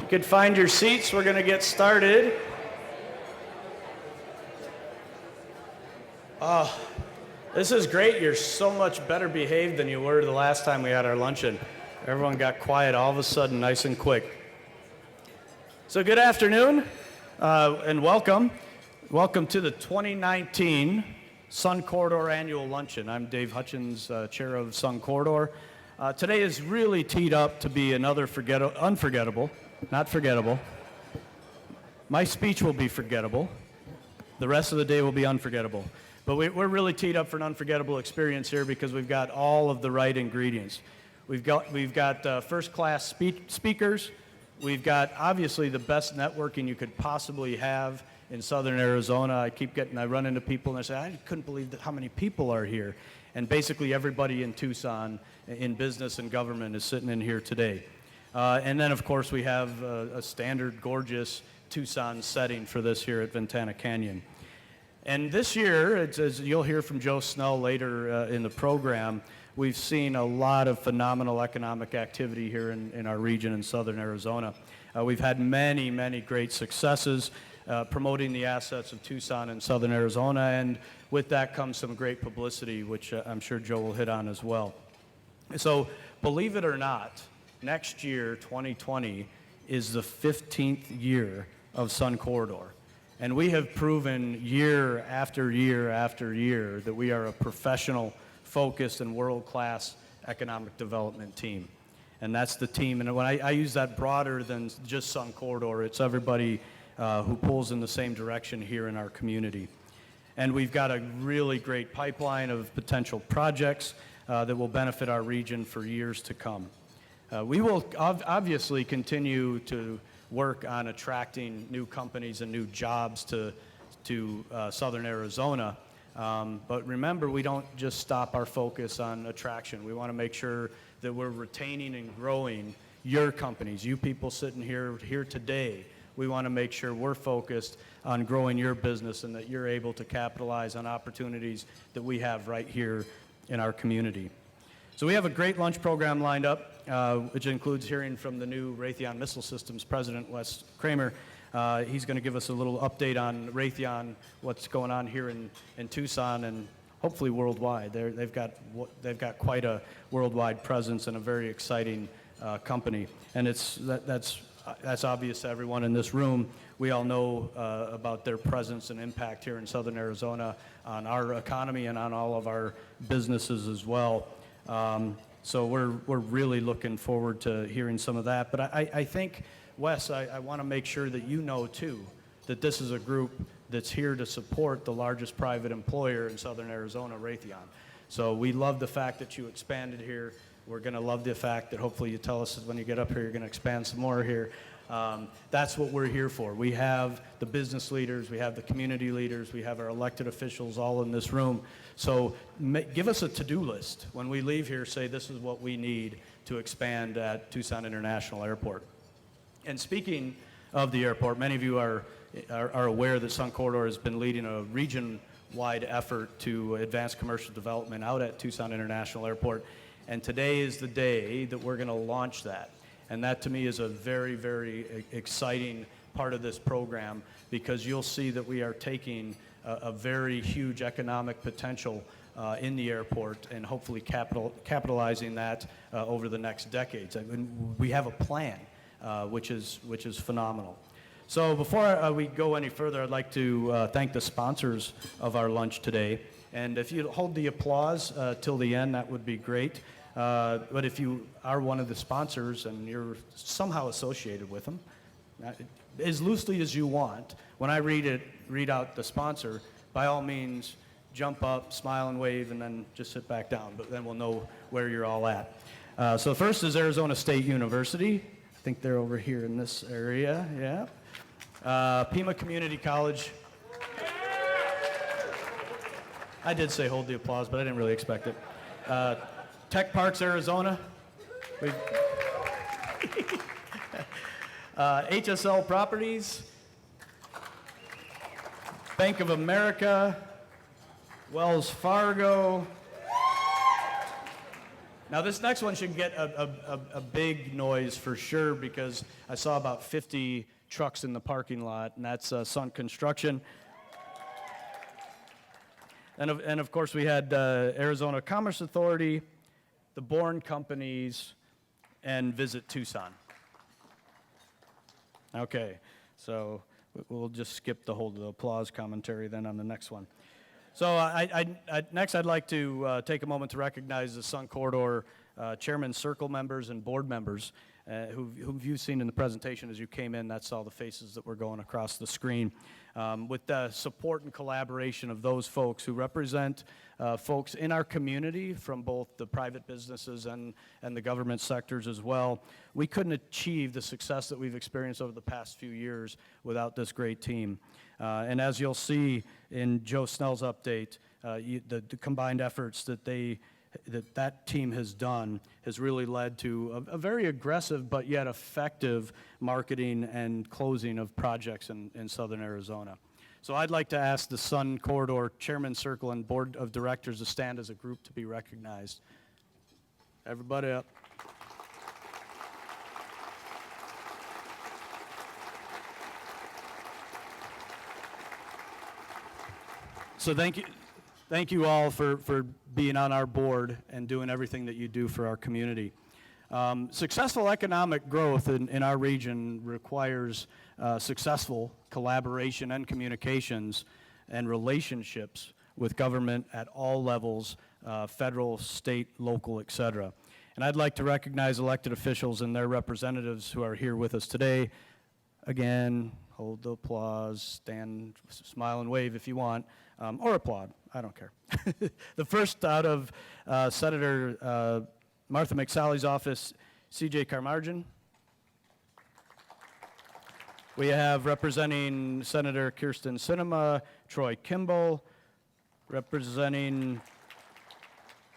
you could find your seats, we're going to get started. This is great. You're so much better behaved than you were the last time we had our luncheon. Everyone got quiet all of a sudden, nice and quick. So good afternoon, and welcome. Welcome to the 2019 Sun Corridor Annual Luncheon. I'm Dave Hutchins, chair of Sun Corridor. Today is really teed up to be another unforgettable, not forgettable. My speech will be forgettable. The rest of the day will be unforgettable. But we're really teed up for an unforgettable experience here because we've got all of the right ingredients. We've got first-class speakers. We've got obviously the best networking you could possibly have in southern Arizona. I run into people and they say, I couldn't believe how many people are here. And basically everybody in Tucson in business and government is sitting in here today. And then of course we have a standard gorgeous Tucson setting for this here at Ventana Canyon. And this year, as you'll hear from Joe Snell later in the program, we've seen a lot of phenomenal economic activity here in our region in southern Arizona. We've had many, many great successes promoting the assets of Tucson and southern Arizona, and with that comes some great publicity, which I'm sure Joe will hit on as well. So believe it or not, next year, 2020, is the 15th year of Sun Corridor. And we have proven year after year after year that we are a professional, focused, and world-class economic development team. And that's the team. And when I use that broader than just Sun Corridor, it's everybody who pulls in the same direction here in our community. And we've got a really great pipeline of potential projects that will benefit our region for years to come. We will obviously continue to work on attracting new companies and new jobs to southern Arizona. But remember, we don't just stop our focus on attraction. We want to make sure that we're retaining and growing your companies, you people sitting here today. We want to make sure we're focused on growing your business and that you're able to capitalize on opportunities that we have right here in our community. So we have a great lunch program lined up, which includes hearing from the new Raytheon Missile Systems president, Wes Kremer. He's going to give us a little update on Raytheon, what's going on here in Tucson and hopefully worldwide. They've got quite a worldwide presence and a very exciting company. And that's obvious to everyone in this room. We all know about their presence and impact here in southern Arizona on our economy and on all of our businesses as well. So we're really looking forward to hearing some of that. But I think, Wes, I want to make sure that you know, too, that this is a group that's here to support the largest private employer in southern Arizona, Raytheon. So we love the fact that you expanded here. We're going to love the fact that hopefully you tell us when you get up here you're going to expand some more here. That's what we're here for. We have the business leaders, we have the community leaders, we have our elected officials all in this room. So give us a to-do list. When we leave here, say this is what we need to expand at Tucson International Airport. And speaking of the airport, many of you are aware that Sun Corridor has been leading a region-wide effort to advance commercial development out at Tucson International Airport. And today is the day that we're going to launch that. And that to me is a very, very exciting part of this program because you'll see that we are taking a very huge economic potential in the airport and hopefully capitalizing that over the next decades. I mean, we have a plan, which is phenomenal. So before we go any further, I'd like to thank the sponsors of our lunch today. And if you hold the applause till the end, that would be great. But if you are one of the sponsors and you're somehow associated with them, as loosely as you want, when I read out the sponsor, by all means, jump up, smile and wave, and then just sit back down. But then we'll know where you're all at. So the first is Arizona State University. I think they're over here in this area, yeah. Pima Community College. I did say hold the applause, but I didn't really expect it. Tech Parks, Arizona. HSL Properties. Bank of America. Wells Fargo. Now this next one should get a big noise for sure because I saw about 50 trucks in the parking lot, and that's Sun Construction. And of course we had Arizona Commerce Authority, the Bourne Companies, and Visit Tucson. Okay, so we'll just skip the whole applause commentary then on the next one. So next I'd like to take a moment to recognize the Sun Corridor Chairman Circle members and board members who you've seen in the presentation as you came in. That's all the faces that were going across the screen. With the support and collaboration of those folks who represent folks in our community from both the private businesses and the government sectors as well, we couldn't achieve the success that we've experienced over the past few years without this great team. And as you'll see in Joe Snell's update, the combined efforts that team has done has really led to a very aggressive but yet effective marketing and closing of projects in southern Arizona. So I'd like to ask the Sun Corridor Chairman Circle and Board of Directors to stand as a group to be recognized. Everybody up. So thank you all for being on our board and doing everything that you do for our community. Successful economic growth in our region requires successful collaboration and communications and relationships with government at all levels, federal, state, local, et cetera. And I'd like to recognize elected officials and their representatives who are here with us today. Again, hold the applause, stand, smile and wave if you want, or applaud, I don't care. The first out of Senator Martha McSally's office, C.J. Carmargin. We have representing Senator Kirsten Sinema, Troy Kimball. Representing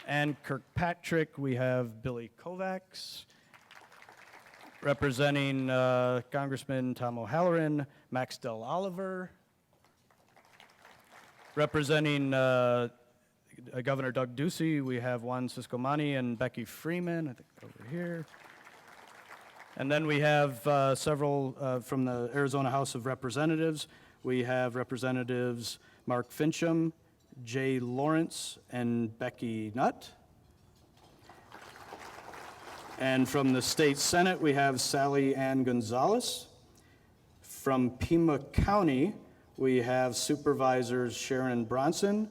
Ann Kirkpatrick, we have Billy Kovacs. Representing Congressman Tom O'Halloran, Max Del Oliver. Representing Governor Doug Ducey, we have Juan Ciscomani and Becky Freeman, I think over here. And then we have several from the Arizona House of Representatives. We have Representatives Mark Fincham, Jay Lawrence, and Becky Nutt. And from the State Senate, we have Sally Ann Gonzalez. From Pima County, we have Supervisors Sharon Bronson,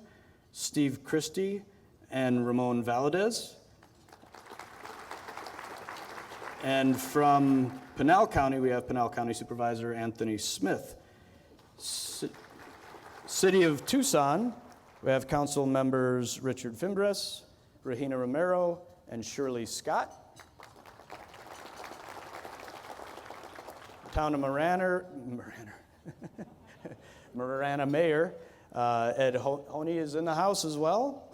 Steve Christie, and Ramon Valadez. And from Pinal County, we have Pinal County Supervisor Anthony Smith. City of Tucson, we have council members Richard Fimbres, Regina Romero, and Shirley Scott. Town of Marana Mayor Ed Honey is in the house as well.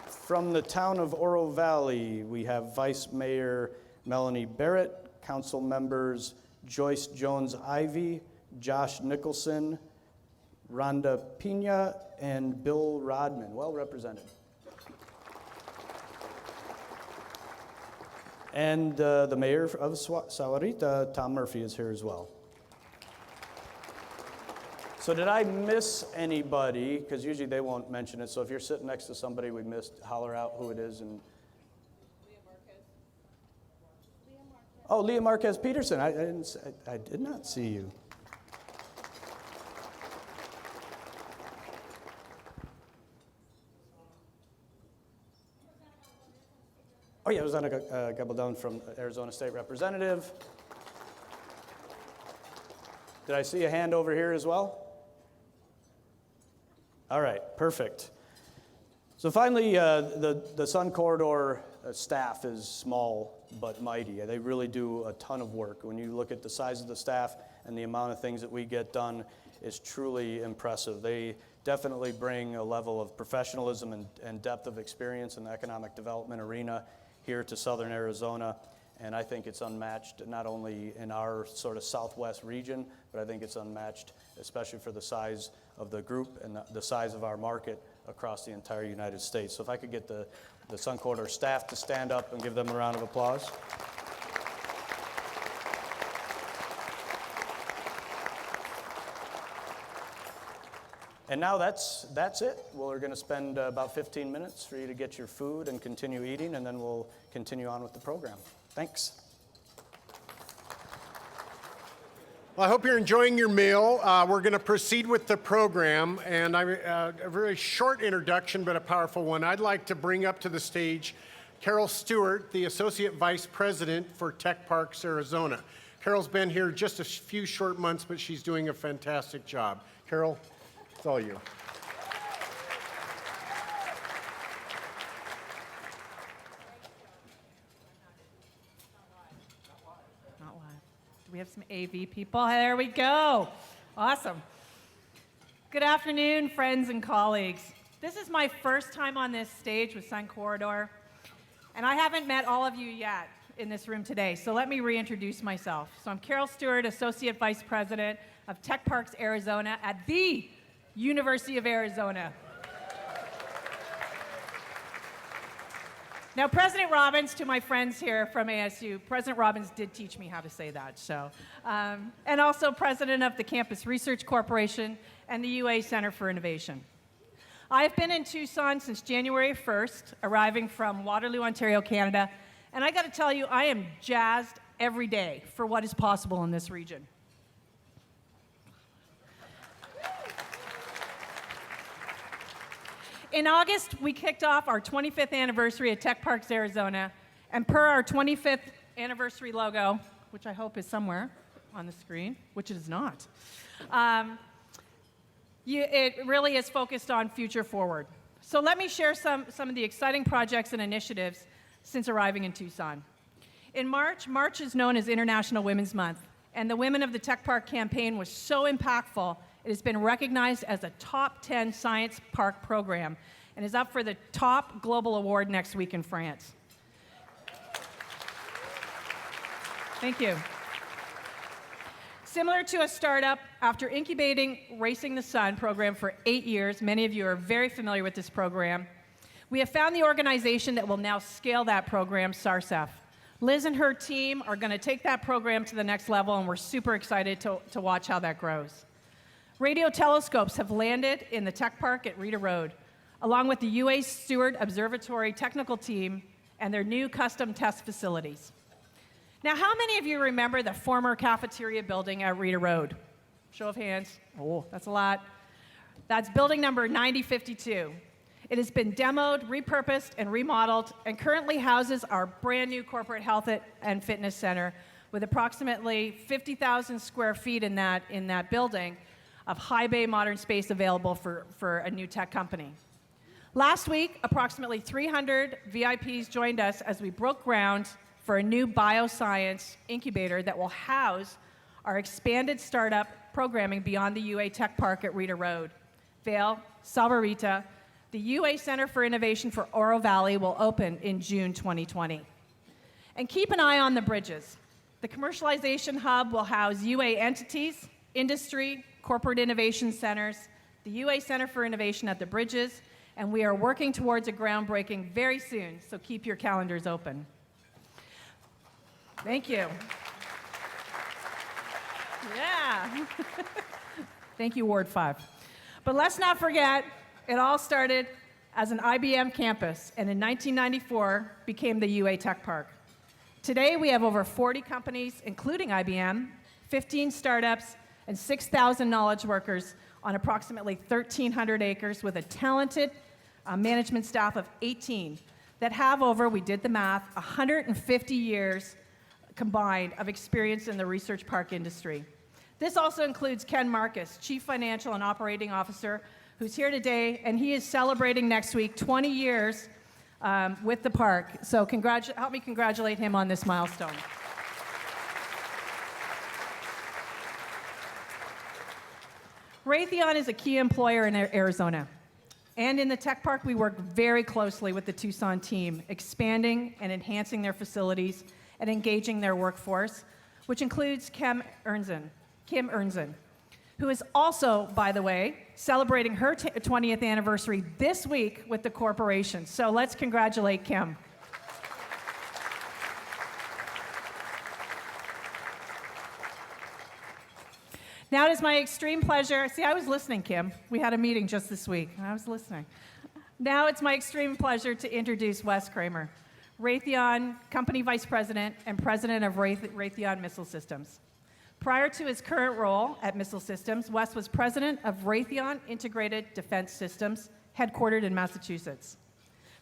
From the town of Oro Valley, we have Vice Mayor Melanie Barrett, council members Joyce Jones-Ivy, Josh Nicholson, Rhonda Pina, and Bill Rodman, well represented. And the mayor of Sahuarita, Tom Murphy, is here as well. So did I miss anybody? Because usually they won't mention it. So if you're sitting next to somebody we missed, holler out who it is. And oh, Leah Marquez Peterson. I did not see you. Oh yeah, Rosanna Gabaldon from Arizona State Representative. Did I see a hand over here as well? All right, perfect. So finally, the Sun Corridor staff is small but mighty. They really do a ton of work. When you look at the size of the staff and the amount of things that we get done, it's truly impressive. They definitely bring a level of professionalism and depth of experience in the economic development arena here to southern Arizona. And I think it's unmatched not only in our sort of southwest region, but I think it's unmatched, especially for the size of the group and the size of our market across the entire United States. So if I could get the Sun Corridor staff to stand up and give them a round of applause. And now that's it. We're going to spend about 15 minutes for you to get your food and continue eating, and then we'll continue on with the program. Thanks. Well, I hope you're enjoying your meal. We're going to proceed with the program, and a very short introduction, but a powerful one. I'd like to bring up to the stage Carol Stuart, the Associate Vice President for Tech Parks Arizona. Carol's been here just a few short months, but she's doing a fantastic job. Carol, it's all you. Not live. Do we have some AV people? There we go. Awesome. Good afternoon, friends and colleagues. This is my first time on this stage with Sun Corridor, and I haven't met all of you yet in this room today, so let me reintroduce myself. So I'm Carol Stuart, Associate Vice President of Tech Parks Arizona at the University of Arizona. Now, President Robbins, to my friends here from ASU, President Robbins did teach me how to say that, so. And also President of the Campus Research Corporation and the UA Center for Innovation. I've been in Tucson since January 1st, arriving from Waterloo, Ontario, Canada, and I gotta tell you, I am jazzed every day for what is possible in this region. In August, we kicked off our 25th anniversary at Tech Parks Arizona, and per our 25th anniversary logo, which I hope is somewhere on the screen, which it is not, it really is focused on future forward. So let me share some of the exciting projects and initiatives since arriving in Tucson. In March is known as International Women's Month, and the Women of the Tech Park campaign was so impactful, it has been recognized as a top 10 science park program and is up for the top global award next week in France. Thank you. Similar to a startup, after incubating Racing the Sun program for 8 years, many of you are very familiar with this program, we have found the organization that will now scale that program, SARSEF. Liz and her team are going to take that program to the next level, and we're super excited to watch how that grows. Radio telescopes have landed in the tech park at Rita Road, along with the UA Stewart Observatory technical team and their new custom test facilities. Now, how many of you remember the former cafeteria building at Rita Road? Show of hands. Oh, that's a lot. That's building number 9052. It has been demoed, repurposed, and remodeled, and currently houses our brand new corporate health and fitness center with approximately 50,000 square feet in that building of high bay modern space available for a new tech company. Last week, approximately 300 VIPs joined us as we broke ground for a new bioscience incubator that will house our expanded startup programming beyond the UA Tech Park at Rita Road. Vail, Salvarita, the UA Center for Innovation for Oro Valley will open in June 2020. And keep an eye on the bridges. The commercialization hub will house UA entities, industry, corporate innovation centers, the UA Center for Innovation at the bridges, and we are working towards a groundbreaking very soon, so keep your calendars open. Thank you. Yeah. Thank you, Ward 5. But let's not forget, it all started as an IBM campus, and in 1994 became the UA Tech Park. Today, we have over 40 companies, including IBM, 15 startups, and 6,000 knowledge workers on approximately 1,300 acres with a talented management staff of 18 that have over, we did the math, 150 years combined of experience in the research park industry. This also includes Ken Marcus, Chief Financial and Operating Officer, who's here today, and he is celebrating next week 20 years with the park. So help me congratulate him on this milestone. Raytheon is a key employer in Arizona. And in the tech park, we work very closely with the Tucson team, expanding and enhancing their facilities and engaging their workforce, which includes Kim Ernzen, who is also, by the way, celebrating her 20th anniversary this week with the corporation. So let's congratulate Kim. Now it is my extreme pleasure. See, I was listening, Kim. We had a meeting just this week, and I was listening. Now it's my extreme pleasure to introduce Wes Kremer, Raytheon Company Vice President and President of Raytheon Missile Systems. Prior to his current role at Missile Systems, Wes was President of Raytheon Integrated Defense Systems, headquartered in Massachusetts.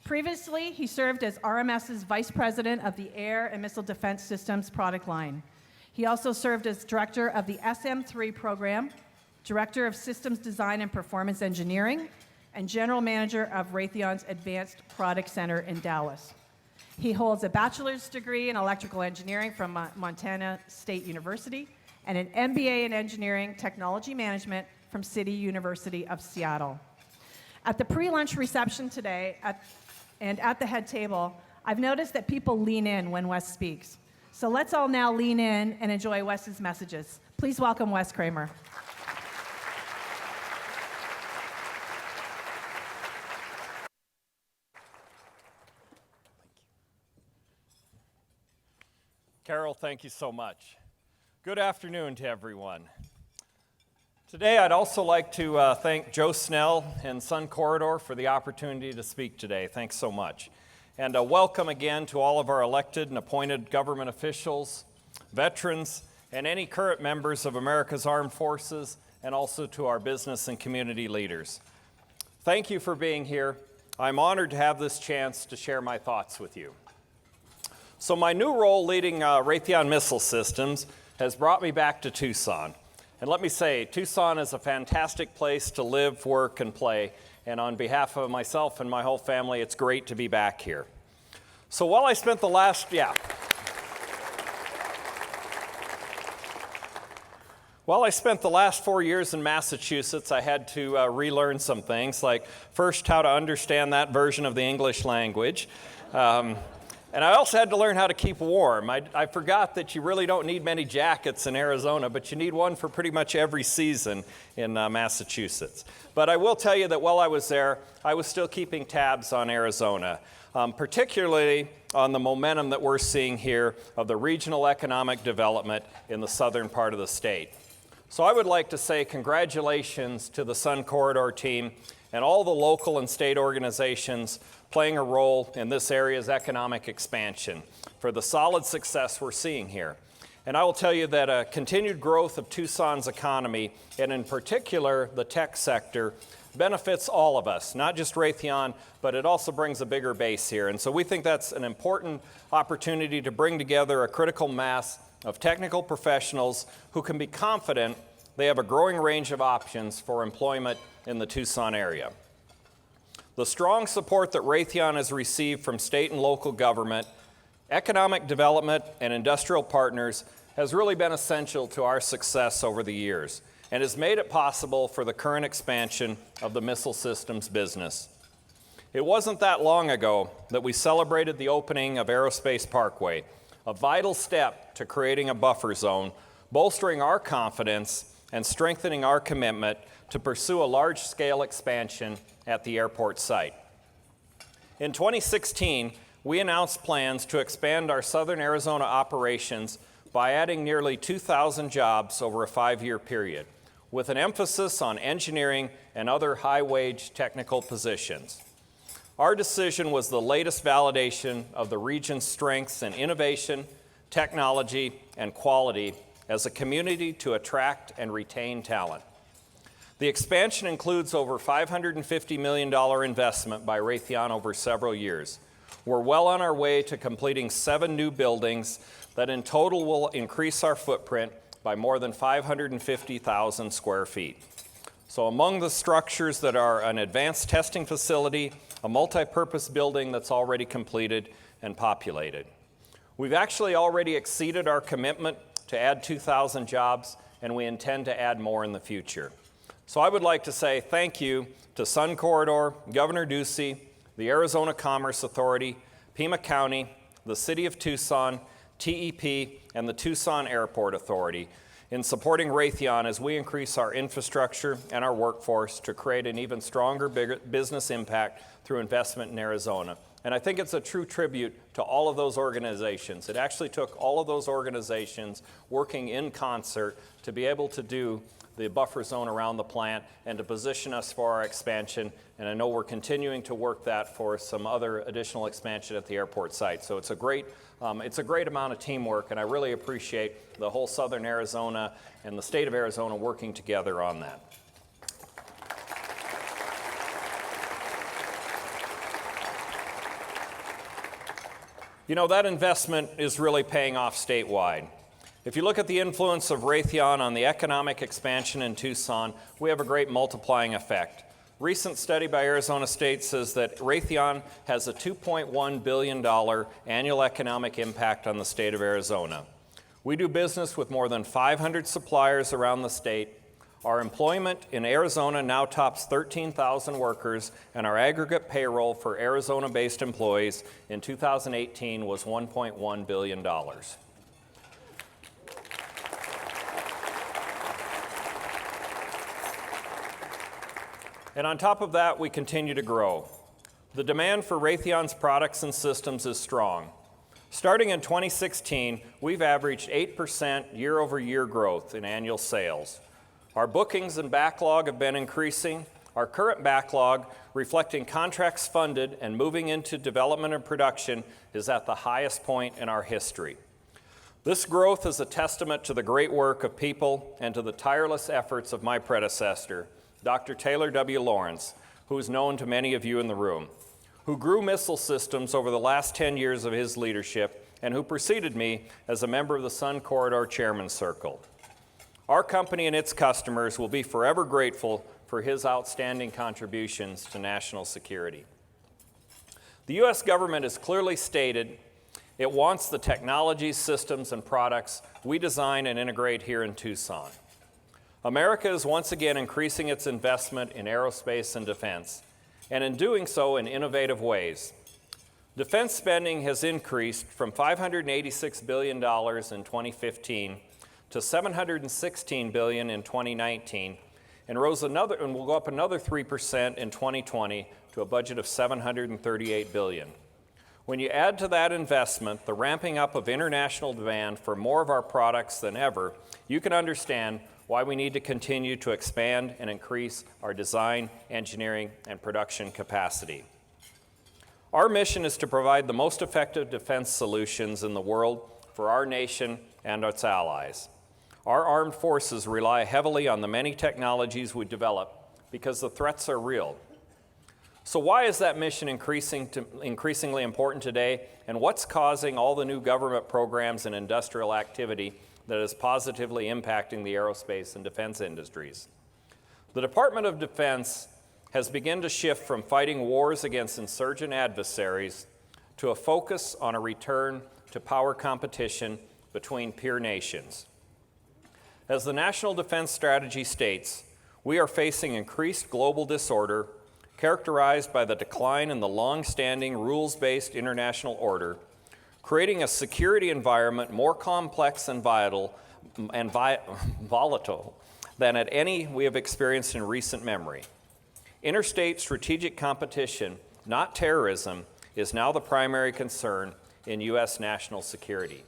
Previously, he served as RMS's Vice President of the Air and Missile Defense Systems product line. He also served as Director of the SM-3 program, Director of Systems Design and Performance Engineering, and General Manager of Raytheon's Advanced Product Center in Dallas. He holds a bachelor's degree in electrical engineering from Montana State University and an MBA in engineering technology management from City University of Seattle. At the pre-lunch reception today and at the head table, I've noticed that people lean in when Wes speaks. So let's all now lean in and enjoy Wes's messages. Please welcome Wes Kremer. Carol, thank you so much. Good afternoon to everyone. Today, I'd also like to thank Joe Snell and Sun Corridor for the opportunity to speak today. Thanks so much. And welcome again to all of our elected and appointed government officials, veterans, and any current members of America's armed forces, and also to our business and community leaders. Thank you for being here. I'm honored to have this chance to share my thoughts with you. So my new role leading Raytheon Missile Systems has brought me back to Tucson. And let me say, Tucson is a fantastic place to live, work, and play. And on behalf of myself and my whole family, it's great to be back here. So while I spent the last, While I spent the last 4 years in Massachusetts, I had to relearn some things, like first how to understand that version of the English language. And I also had to learn how to keep warm. I forgot that you really don't need many jackets in Arizona, but you need one for pretty much every season in Massachusetts. But I will tell you that while I was there, I was still keeping tabs on Arizona, particularly on the momentum that we're seeing here of the regional economic development in the southern part of the state. So I would like to say congratulations to the Sun Corridor team and all the local and state organizations playing a role in this area's economic expansion for the solid success we're seeing here. And I will tell you that a continued growth of Tucson's economy, and in particular the tech sector, benefits all of us, not just Raytheon, but it also brings a bigger base here. And so we think that's an important opportunity to bring together a critical mass of technical professionals who can be confident they have a growing range of options for employment in the Tucson area. The strong support that Raytheon has received from state and local government, economic development, and industrial partners has really been essential to our success over the years and has made it possible for the current expansion of the missile systems business. It wasn't that long ago that we celebrated the opening of Aerospace Parkway, a vital step to creating a buffer zone, bolstering our confidence and strengthening our commitment to pursue a large-scale expansion at the airport site. In 2016, we announced plans to expand our southern Arizona operations by adding nearly 2,000 jobs over a 5-year period, with an emphasis on engineering and other high-wage technical positions. Our decision was the latest validation of the region's strengths in innovation, technology, and quality as a community to attract and retain talent. The expansion includes over $550 million investment by Raytheon over several years. We're well on our way to completing 7 new buildings that in total will increase our footprint by more than 550,000 square feet. So among the structures that are an advanced testing facility, a multi-purpose building that's already completed and populated. We've actually already exceeded our commitment to add 2,000 jobs, and we intend to add more in the future. So I would like to say thank you to Sun Corridor, Governor Ducey, the Arizona Commerce Authority, Pima County, the City of Tucson, TEP, and the Tucson Airport Authority. in supporting Raytheon as we increase our infrastructure and our workforce to create an even stronger business impact through investment in Arizona. And I think it's a true tribute to all of those organizations. It actually took all of those organizations working in concert to be able to do the buffer zone around the plant and to position us for our expansion. And I know we're continuing to work that for some other additional expansion at the airport site. So it's a great amount of teamwork, and I really appreciate the whole Southern Arizona and the state of Arizona working together on that. You know, that investment is really paying off statewide. If you look at the influence of Raytheon on the economic expansion in Tucson, we have a great multiplying effect. Recent study by Arizona State says that Raytheon has a $2.1 billion annual economic impact on the state of Arizona. We do business with more than 500 suppliers around the state. Our employment in Arizona now tops 13,000 workers, and our aggregate payroll for Arizona-based employees in 2018 was $1.1 billion. And on top of that, we continue to grow. The demand for Raytheon's products and systems is strong. Starting in 2016, we've averaged 8% year-over-year growth in annual sales. Our bookings and backlog have been increasing. Our current backlog, reflecting contracts funded and moving into development and production, is at the highest point in our history. This growth is a testament to the great work of people and to the tireless efforts of my predecessor, Dr. Taylor W. Lawrence, who is known to many of you in the room, who grew missile systems over the last 10 years of his leadership and who preceded me as a member of the Sun Corridor Chairman's Circle. Our company and its customers will be forever grateful for his outstanding contributions to national security. The U.S. government has clearly stated it wants the technologies, systems, and products we design and integrate here in Tucson. America is once again increasing its investment in aerospace and defense, and in doing so in innovative ways. Defense spending has increased from $586 billion in 2015 to $716 billion in 2019, and will go up another 3% in 2020 to a budget of $738 billion. When you add to that investment the ramping up of international demand for more of our products than ever, you can understand why we need to continue to expand and increase our design, engineering, and production capacity. Our mission is to provide the most effective defense solutions in the world for our nation and its allies. Our armed forces rely heavily on the many technologies we develop because the threats are real. So why is that mission increasingly important today, and what's causing all the new government programs and industrial activity that is positively impacting the aerospace and defense industries? The Department of Defense has begun to shift from fighting wars against insurgent adversaries to a focus on a return to power competition between peer nations. As the National Defense Strategy states, we are facing increased global disorder characterized by the decline in the long-standing rules-based international order, creating a security environment more complex and volatile than at any we have experienced in recent memory. Interstate strategic competition, not terrorism, is now the primary concern in U.S. national security.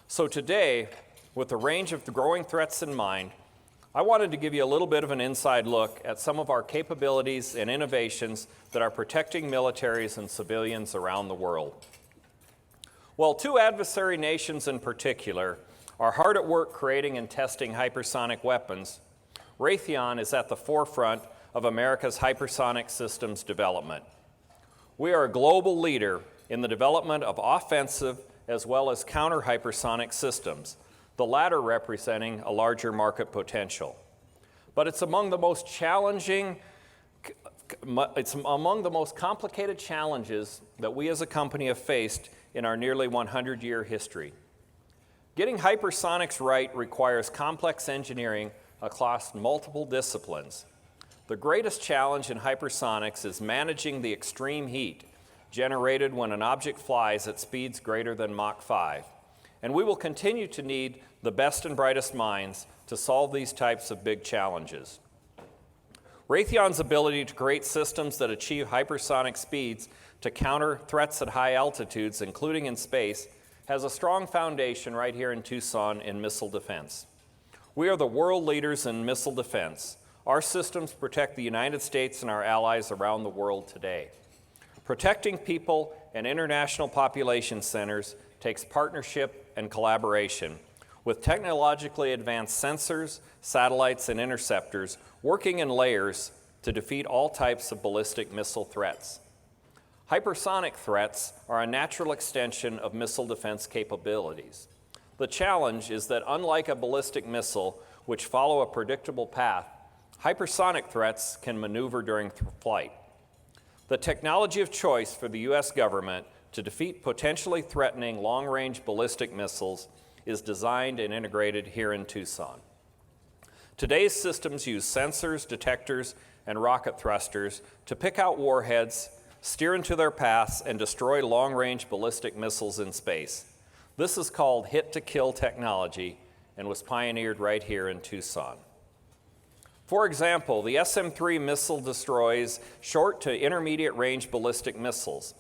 So today, with the range of the growing threats in mind, I wanted to give you a little bit of an inside look at some of our capabilities and innovations that are protecting militaries and civilians around the world. Well, two adversary nations in particular are hard at work creating and testing hypersonic weapons. Raytheon is at the forefront of America's hypersonic systems development. We are a global leader in the development of offensive as well as counter-hypersonic systems, the latter representing a larger market potential. But it's among the most complicated challenges that we as a company have faced in our nearly 100-year history. Getting hypersonics right requires complex engineering across multiple disciplines. The greatest challenge in hypersonics is managing the extreme heat generated when an object flies at speeds greater than Mach 5, and we will continue to need the best and brightest minds to solve these types of big challenges. Raytheon's ability to create systems that achieve hypersonic speeds to counter threats at high altitudes, including in space, has a strong foundation right here in Tucson in missile defense. We are the world leaders in missile defense. Our systems protect the United States and our allies around the world today. Protecting people and international population centers takes partnership and collaboration, with technologically advanced sensors, satellites, and interceptors working in layers to defeat all types of ballistic missile threats. Hypersonic threats are a natural extension of missile defense capabilities. The challenge is that unlike a ballistic missile, which follow a predictable path, hypersonic threats can maneuver during flight. The technology of choice for the U.S. government to defeat potentially threatening long-range ballistic missiles is designed and integrated here in Tucson. Today's systems use sensors, detectors, and rocket thrusters to pick out warheads, steer into their paths, and destroy long-range ballistic missiles in space. This is called hit-to-kill technology and was pioneered right here in Tucson. For example, the SM-3 missile destroys short to intermediate range ballistic missiles.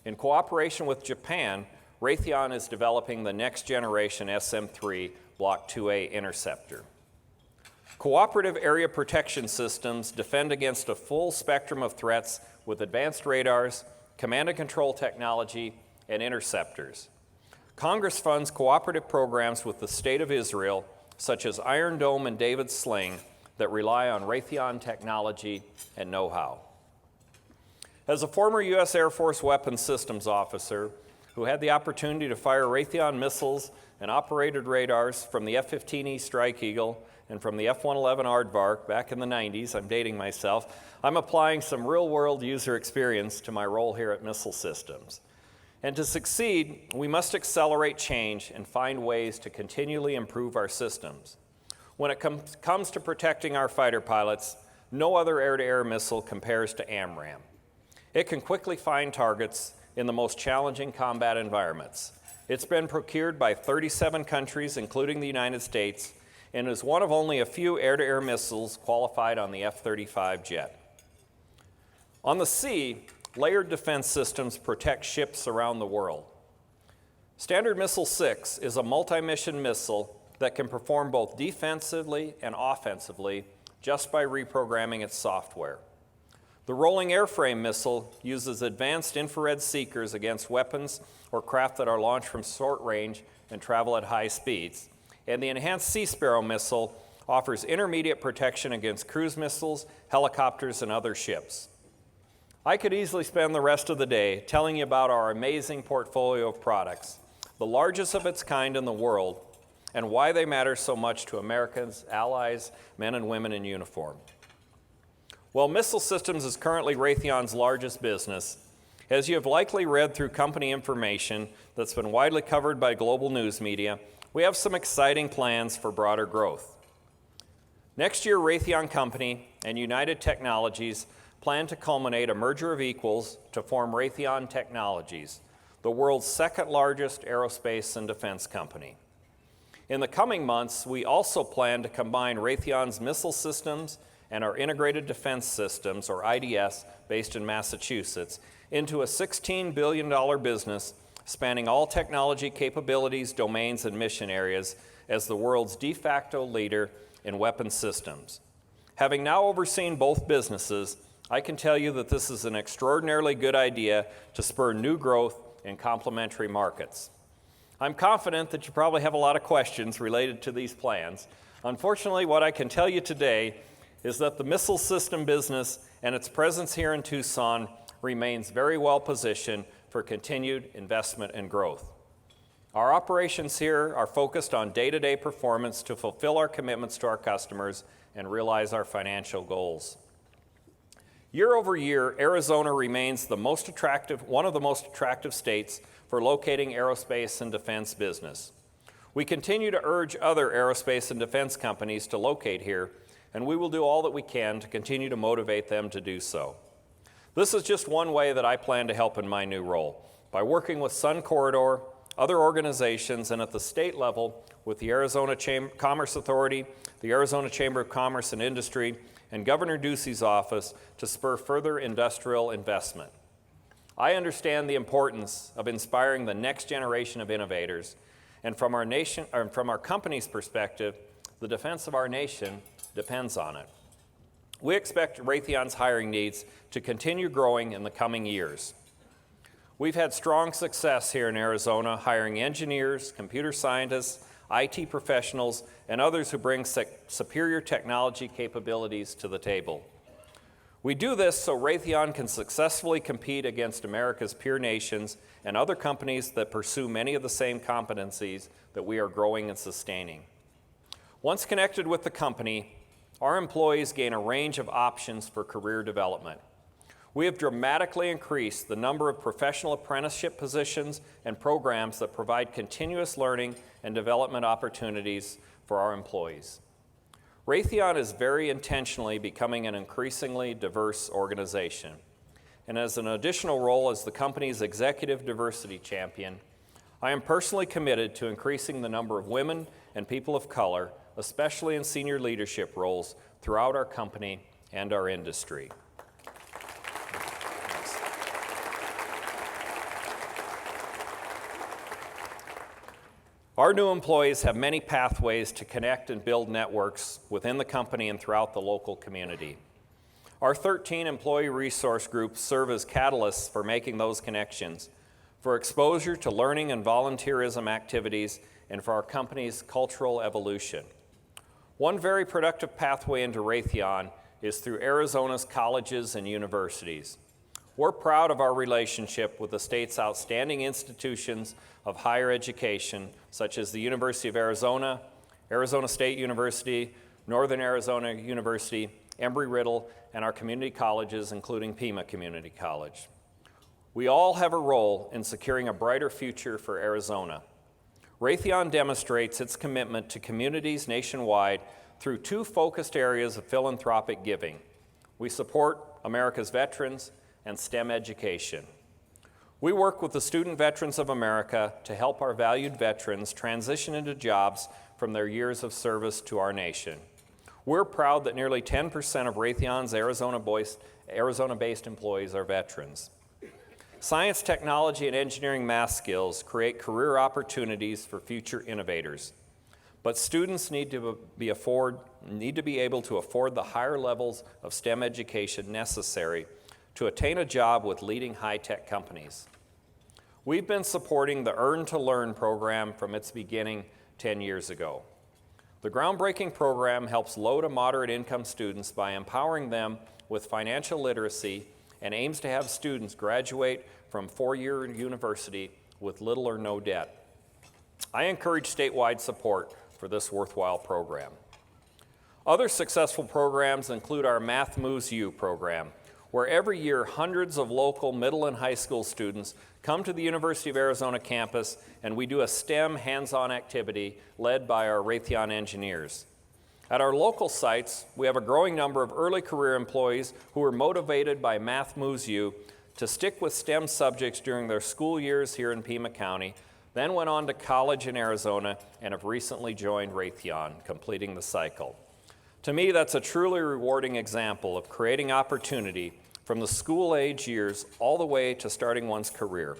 In cooperation with Japan, Raytheon is developing the next generation SM-3 Block 2A interceptor. Cooperative area protection systems defend against a full spectrum of threats with advanced radars, command and control technology, and interceptors. Congress funds cooperative programs with the State of Israel, such as Iron Dome and David's Sling, that rely on Raytheon technology and know-how. As a former U.S. Air Force weapons systems officer who had the opportunity to fire Raytheon missiles and operated radars from the F-15E Strike Eagle and from the F-111 Aardvark back in the 90s, I'm dating myself, I'm applying some real-world user experience to my role here at Missile Systems. And to succeed, we must accelerate change and find ways to continually improve our systems. When it comes to protecting our fighter pilots, no other air-to-air missile compares to AMRAAM. It can quickly find targets in the most challenging combat environments. It's been procured by 37 countries, including the United States, and is one of only a few air-to-air missiles qualified on the F-35 jet. On the sea, layered defense systems protect ships around the world. Standard Missile 6 is a multi-mission missile that can perform both defensively and offensively just by reprogramming its software. The rolling airframe missile uses advanced infrared seekers against weapons or craft that are launched from short range and travel at high speeds. And the enhanced Sea Sparrow missile offers intermediate protection against cruise missiles, helicopters, and other ships. I could easily spend the rest of the day telling you about our amazing portfolio of products, the largest of its kind in the world, and why they matter so much to Americans, allies, men and women in uniform. While Missile Systems is currently Raytheon's largest business, as you have likely read through company information that's been widely covered by global news media, we have some exciting plans for broader growth. Next year, Raytheon Company and United Technologies plan to culminate a merger of equals to form Raytheon Technologies, the world's second largest aerospace and defense company. In the coming months, we also plan to combine Raytheon's Missile Systems and our Integrated Defense Systems, or IDS, based in Massachusetts, into a $16 billion business spanning all technology capabilities, domains, and mission areas as the world's de facto leader in weapons systems. Having now overseen both businesses, I can tell you that this is an extraordinarily good idea to spur new growth in complementary markets. I'm confident that you probably have a lot of questions related to these plans. Unfortunately, what I can tell you today is that the missile system business and its presence here in Tucson remains very well positioned for continued investment and growth. Our operations here are focused on day-to-day performance to fulfill our commitments to our customers and realize our financial goals. Year over year, Arizona remains one of the most attractive states for locating aerospace and defense business. We continue to urge other aerospace and defense companies to locate here, and we will do all that we can to continue to motivate them to do so. This is just one way that I plan to help in my new role, by working with Sun Corridor, other organizations, and at the state level with the Arizona Commerce Authority, the Arizona Chamber of Commerce and Industry, and Governor Ducey's office to spur further industrial investment. I understand the importance of inspiring the next generation of innovators, and from our company's perspective, the defense of our nation depends on it. We expect Raytheon's hiring needs to continue growing in the coming years. We've had strong success here in Arizona hiring engineers, computer scientists, IT professionals, and others who bring superior technology capabilities to the table. We do this so Raytheon can successfully compete against America's peer nations and other companies that pursue many of the same competencies that we are growing and sustaining. Once connected with the company, our employees gain a range of options for career development. We have dramatically increased the number of professional apprenticeship positions and programs that provide continuous learning and development opportunities for our employees. Raytheon is very intentionally becoming an increasingly diverse organization. And as an additional role as the company's executive diversity champion, I am personally committed to increasing the number of women and people of color, especially in senior leadership roles, throughout our company and our industry. Our new employees have many pathways to connect and build networks within the company and throughout the local community. Our 13 employee resource groups serve as catalysts for making those connections, for exposure to learning and volunteerism activities, and for our company's cultural evolution. One very productive pathway into Raytheon is through Arizona's colleges and universities. We're proud of our relationship with the state's outstanding institutions of higher education, such as the University of Arizona, Arizona State University, Northern Arizona University, Embry-Riddle, and our community colleges, including Pima Community College. We all have a role in securing a brighter future for Arizona. Raytheon demonstrates its commitment to communities nationwide through two focused areas of philanthropic giving. We support America's veterans and STEM education. We work with the Student Veterans of America to help our valued veterans transition into jobs from their years of service to our nation. We're proud that nearly 10% of Raytheon's Arizona-based employees are veterans. Science, technology, and engineering math skills create career opportunities for future innovators. But students need to be able to afford the higher levels of STEM education necessary to attain a job with leading high-tech companies. We've been supporting the Earn to Learn program from its beginning 10 years ago. The groundbreaking program helps low to moderate income students by empowering them with financial literacy and aims to have students graduate from four-year university with little or no debt. I encourage statewide support for this worthwhile program. Other successful programs include our Math Moves You program, where every year hundreds of local middle and high school students come to the University of Arizona campus and we do a STEM hands-on activity led by our Raytheon engineers. At our local sites, we have a growing number of early career employees who are motivated by Math Moves You to stick with STEM subjects during their school years here in Pima County, then went on to college in Arizona and have recently joined Raytheon, completing the cycle. To me, that's a truly rewarding example of creating opportunity from the school-age years all the way to starting one's career,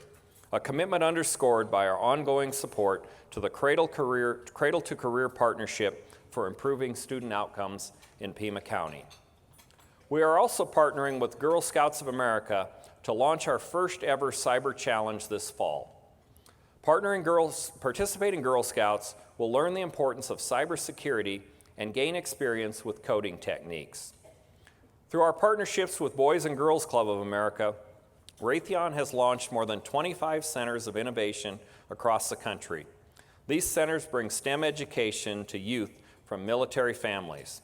a commitment underscored by our ongoing support to the Cradle-to-Career Partnership for improving student outcomes in Pima County. We are also partnering with Girl Scouts of America to launch our first ever Cyber Challenge this fall. Participating Girl Scouts will learn the importance of cybersecurity and gain experience with coding techniques. Through our partnerships with Boys and Girls Club of America, Raytheon has launched more than 25 centers of innovation across the country. These centers bring STEM education to youth from military families.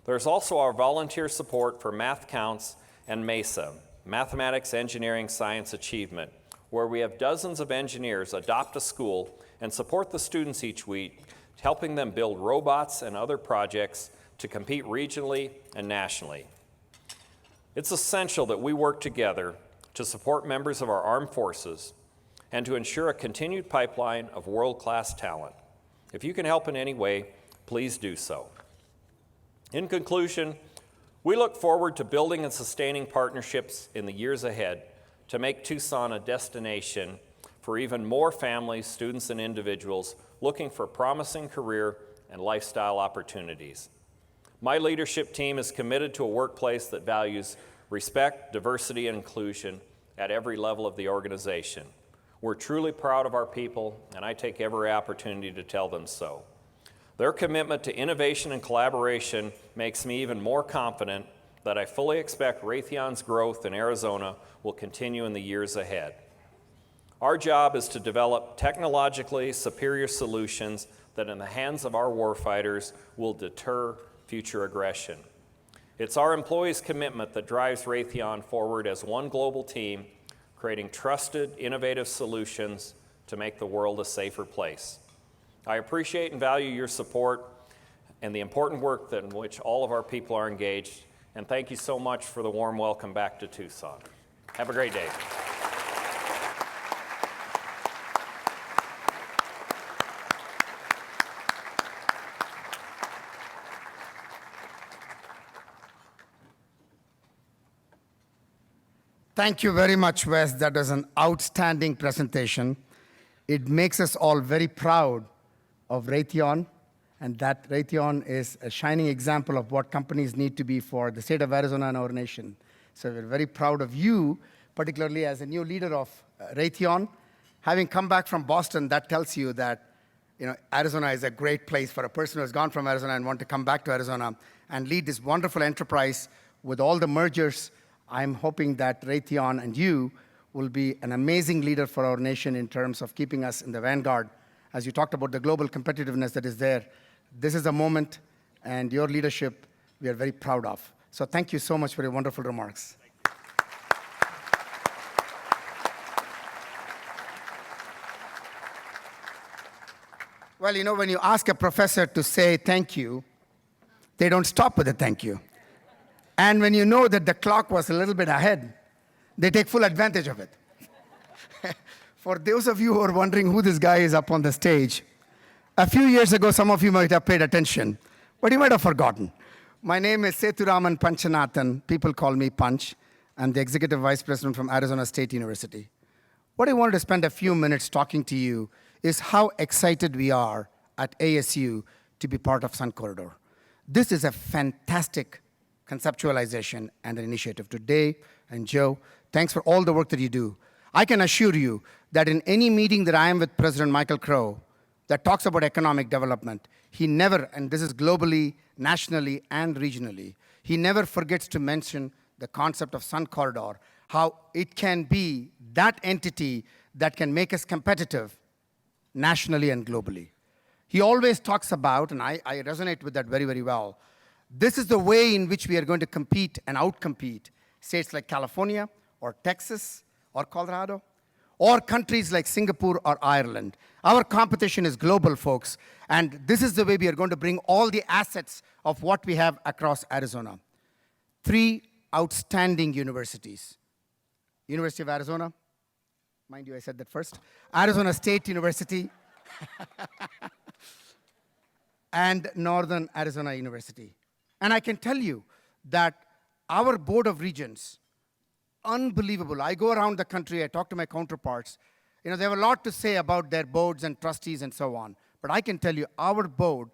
There's also our volunteer support for Math Counts and MESA, Mathematics, Engineering, Science Achievement, where we have dozens of engineers adopt a school and support the students each week, helping them build robots and other projects to compete regionally and nationally. It's essential that we work together to support members of our armed forces, and to ensure a continued pipeline of world-class talent. If you can help in any way, please do so. In conclusion, we look forward to building and sustaining partnerships in the years ahead to make Tucson a destination for even more families, students, and individuals looking for promising career and lifestyle opportunities. My leadership team is committed to a workplace that values respect, diversity, and inclusion at every level of the organization. We're truly proud of our people, and I take every opportunity to tell them so. Their commitment to innovation and collaboration makes me even more confident that I fully expect Raytheon's growth in Arizona will continue in the years ahead. Our job is to develop technologically superior solutions that in the hands of our warfighters will deter future aggression. It's our employees' commitment that drives Raytheon forward as one global team, creating trusted, innovative solutions to make the world a safer place. I appreciate and value your support and the important work in which all of our people are engaged, and thank you so much for the warm welcome back to Tucson. Have a great day. Thank you very much, Wes. That was an outstanding presentation. It makes us all very proud of Raytheon, and that Raytheon is a shining example of what companies need to be for the state of Arizona and our nation. So we're very proud of you, particularly as a new leader of Raytheon. Having come back from Boston, that tells you that Arizona is a great place for a person who has gone from Arizona and want to come back to Arizona and lead this wonderful enterprise with all the mergers. I'm hoping that Raytheon and you will be an amazing leader for our nation in terms of keeping us in the vanguard. As you talked about the global competitiveness that is there, this is a moment, and your leadership we are very proud of. So thank you so much for your wonderful remarks. Well, when you ask a professor to say thank you, they don't stop with a thank you. And when you know that the clock was a little bit ahead, they take full advantage of it. For those of you who are wondering who this guy is up on the stage, a few years ago, some of you might have paid attention, but you might have forgotten. My name is Sethuraman Panchanathan. People call me Punch. I'm the Executive Vice President from Arizona State University. What I wanted to spend a few minutes talking to you is how excited we are at ASU to be part of Sun Corridor. This is a fantastic conceptualization and an initiative. Today, and Joe, thanks for all the work that you do. I can assure you that in any meeting that I am with President Michael Crow that talks about economic development, he never, and this is globally, nationally, and regionally, he never forgets to mention the concept of Sun Corridor, how it can be that entity that can make us competitive nationally and globally. He always talks about, and I resonate with that very, very well, this is the way in which we are going to compete and outcompete states like California or Texas or Colorado or countries like Singapore or Ireland. Our competition is global, folks, and this is the way we are going to bring all the assets of what we have across Arizona. 3 outstanding universities. University of Arizona, mind you, I said that first. Arizona State University and Northern Arizona University. And I can tell you that our Board of Regents, unbelievable. I go around the country, I talk to my counterparts. They have a lot to say about their boards and trustees and so on. But I can tell you, our board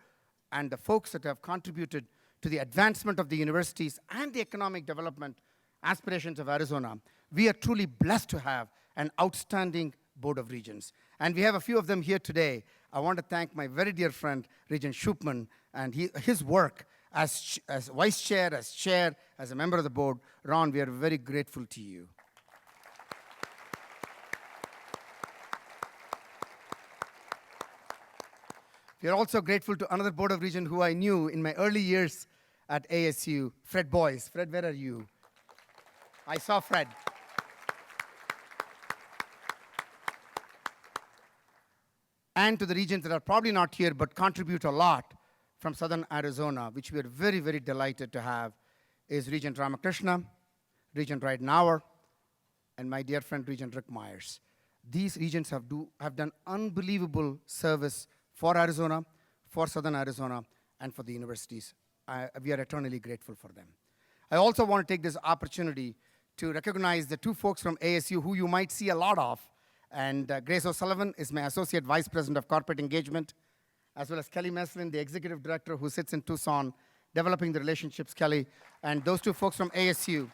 and the folks that have contributed to the advancement of the universities and the economic development aspirations of Arizona, we are truly blessed to have an outstanding Board of Regents. And we have a few of them here today. I want to thank my very dear friend, Regent Shupman, and his work as vice chair, as chair, as a member of the board. Ron, we are very grateful to you. We are also grateful to another Board of Regents who I knew in my early years at ASU, Fred Boyce. Fred, where are you? I saw Fred. And to the regions that are probably not here but contribute a lot from Southern Arizona, which we are very, very delighted to have, is Regent Ramakrishna, Regent Ridenour, and my dear friend, Regent Rick Myers. These regions have done unbelievable service for Arizona, for Southern Arizona, and for the universities. We are eternally grateful for them. I also want to take this opportunity to recognize the two folks from ASU who you might see a lot of. And Grace O'Sullivan is my Associate Vice President of Corporate Engagement, as well as Kelly Meslin, the Executive Director who sits in Tucson, developing the relationships, Kelly. And those two folks from ASU.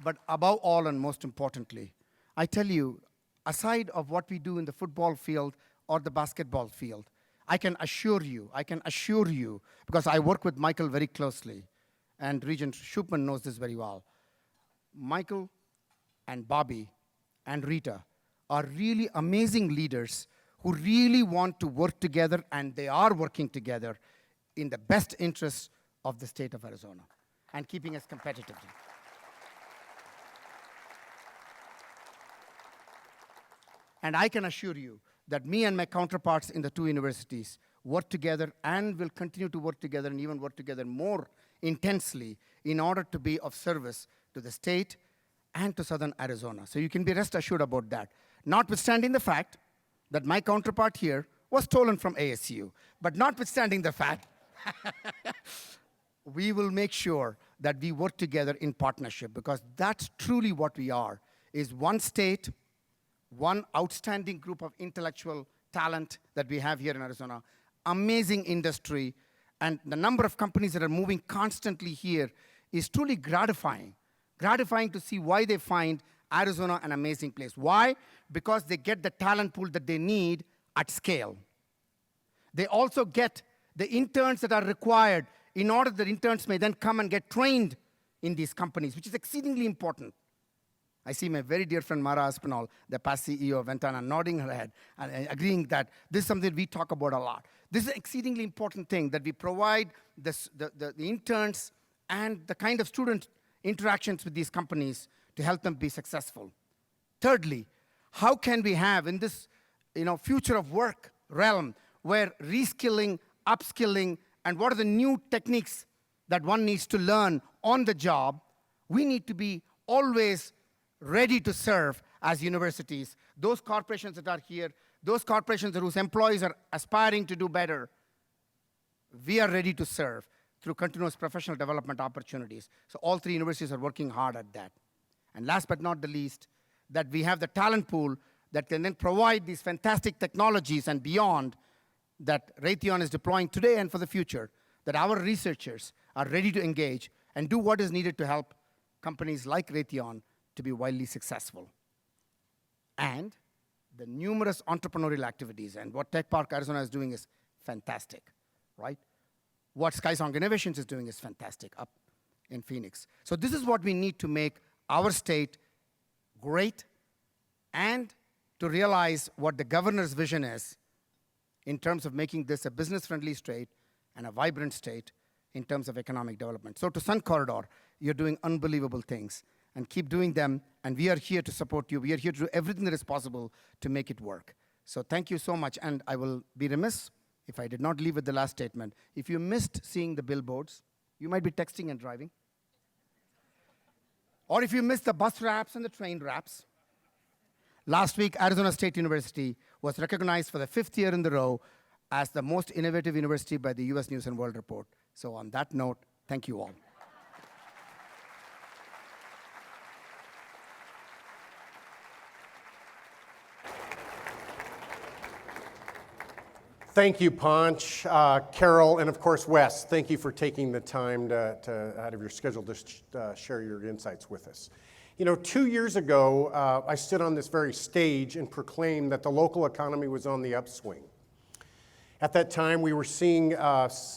But above all and most importantly, I tell you, aside of what we do in the football field or the basketball field, I can assure you, because I work with Michael very closely, and Regent Shupman knows this very well. Michael and Bobby and Rita are really amazing leaders who really want to work together, and they are working together in the best interests of the state of Arizona and keeping us competitive. And I can assure you that me and my counterparts in the two universities work together and will continue to work together and even work together more intensely in order to be of service to the state and to Southern Arizona. So you can be rest assured about that. Notwithstanding the fact that my counterpart here was stolen from ASU, but notwithstanding the fact, we will make sure that we work together in partnership, because that's truly what we are, is one state, one outstanding group of intellectual talent that we have here in Arizona, amazing industry, and the number of companies that are moving constantly here is truly gratifying. Gratifying to see why they find Arizona an amazing place. Why? Because they get the talent pool that they need at scale. They also get the interns that are required in order that interns may then come and get trained in these companies, which is exceedingly important. I see my very dear friend Mara Aspinall, the past CEO of Ventana, nodding her head and agreeing that this is something we talk about a lot. This is an exceedingly important thing, that we provide the interns and the kind of student interactions with these companies to help them be successful. Thirdly, how can we have in this future of work realm where reskilling, upskilling, and what are the new techniques that one needs to learn on the job, we need to be always ready to serve as universities. Those corporations that are here, those corporations whose employees are aspiring to do better, we are ready to serve through continuous professional development opportunities. So all three universities are working hard at that. And last but not the least, that we have the talent pool that can then provide these fantastic technologies and beyond that Raytheon is deploying today and for the future, that our researchers are ready to engage and do what is needed to help companies like Raytheon to be wildly successful. And the numerous entrepreneurial activities, and what Tech Park Arizona is doing is fantastic, right? What SkySong Innovations is doing is fantastic up in Phoenix. So this is what we need to make our state great, and to realize what the governor's vision is in terms of making this a business-friendly state and a vibrant state in terms of economic development. So to Sun Corridor, you're doing unbelievable things, and keep doing them, and we are here to support you. We are here to do everything that is possible to make it work. So thank you so much, and I will be remiss if I did not leave with the last statement. If you missed seeing the billboards, you might be texting and driving. Or if you missed the bus wraps and the train wraps, last week, Arizona State University was recognized for the 5th year in a row as the most innovative university by the US News and World Report. So on that note, thank you all. Thank you, Panch, Carol, and of course, Wes. Thank you for taking the time out of your schedule to share your insights with us. 2 years ago, I stood on this very stage and proclaimed that the local economy was on the upswing. At that time, we were seeing,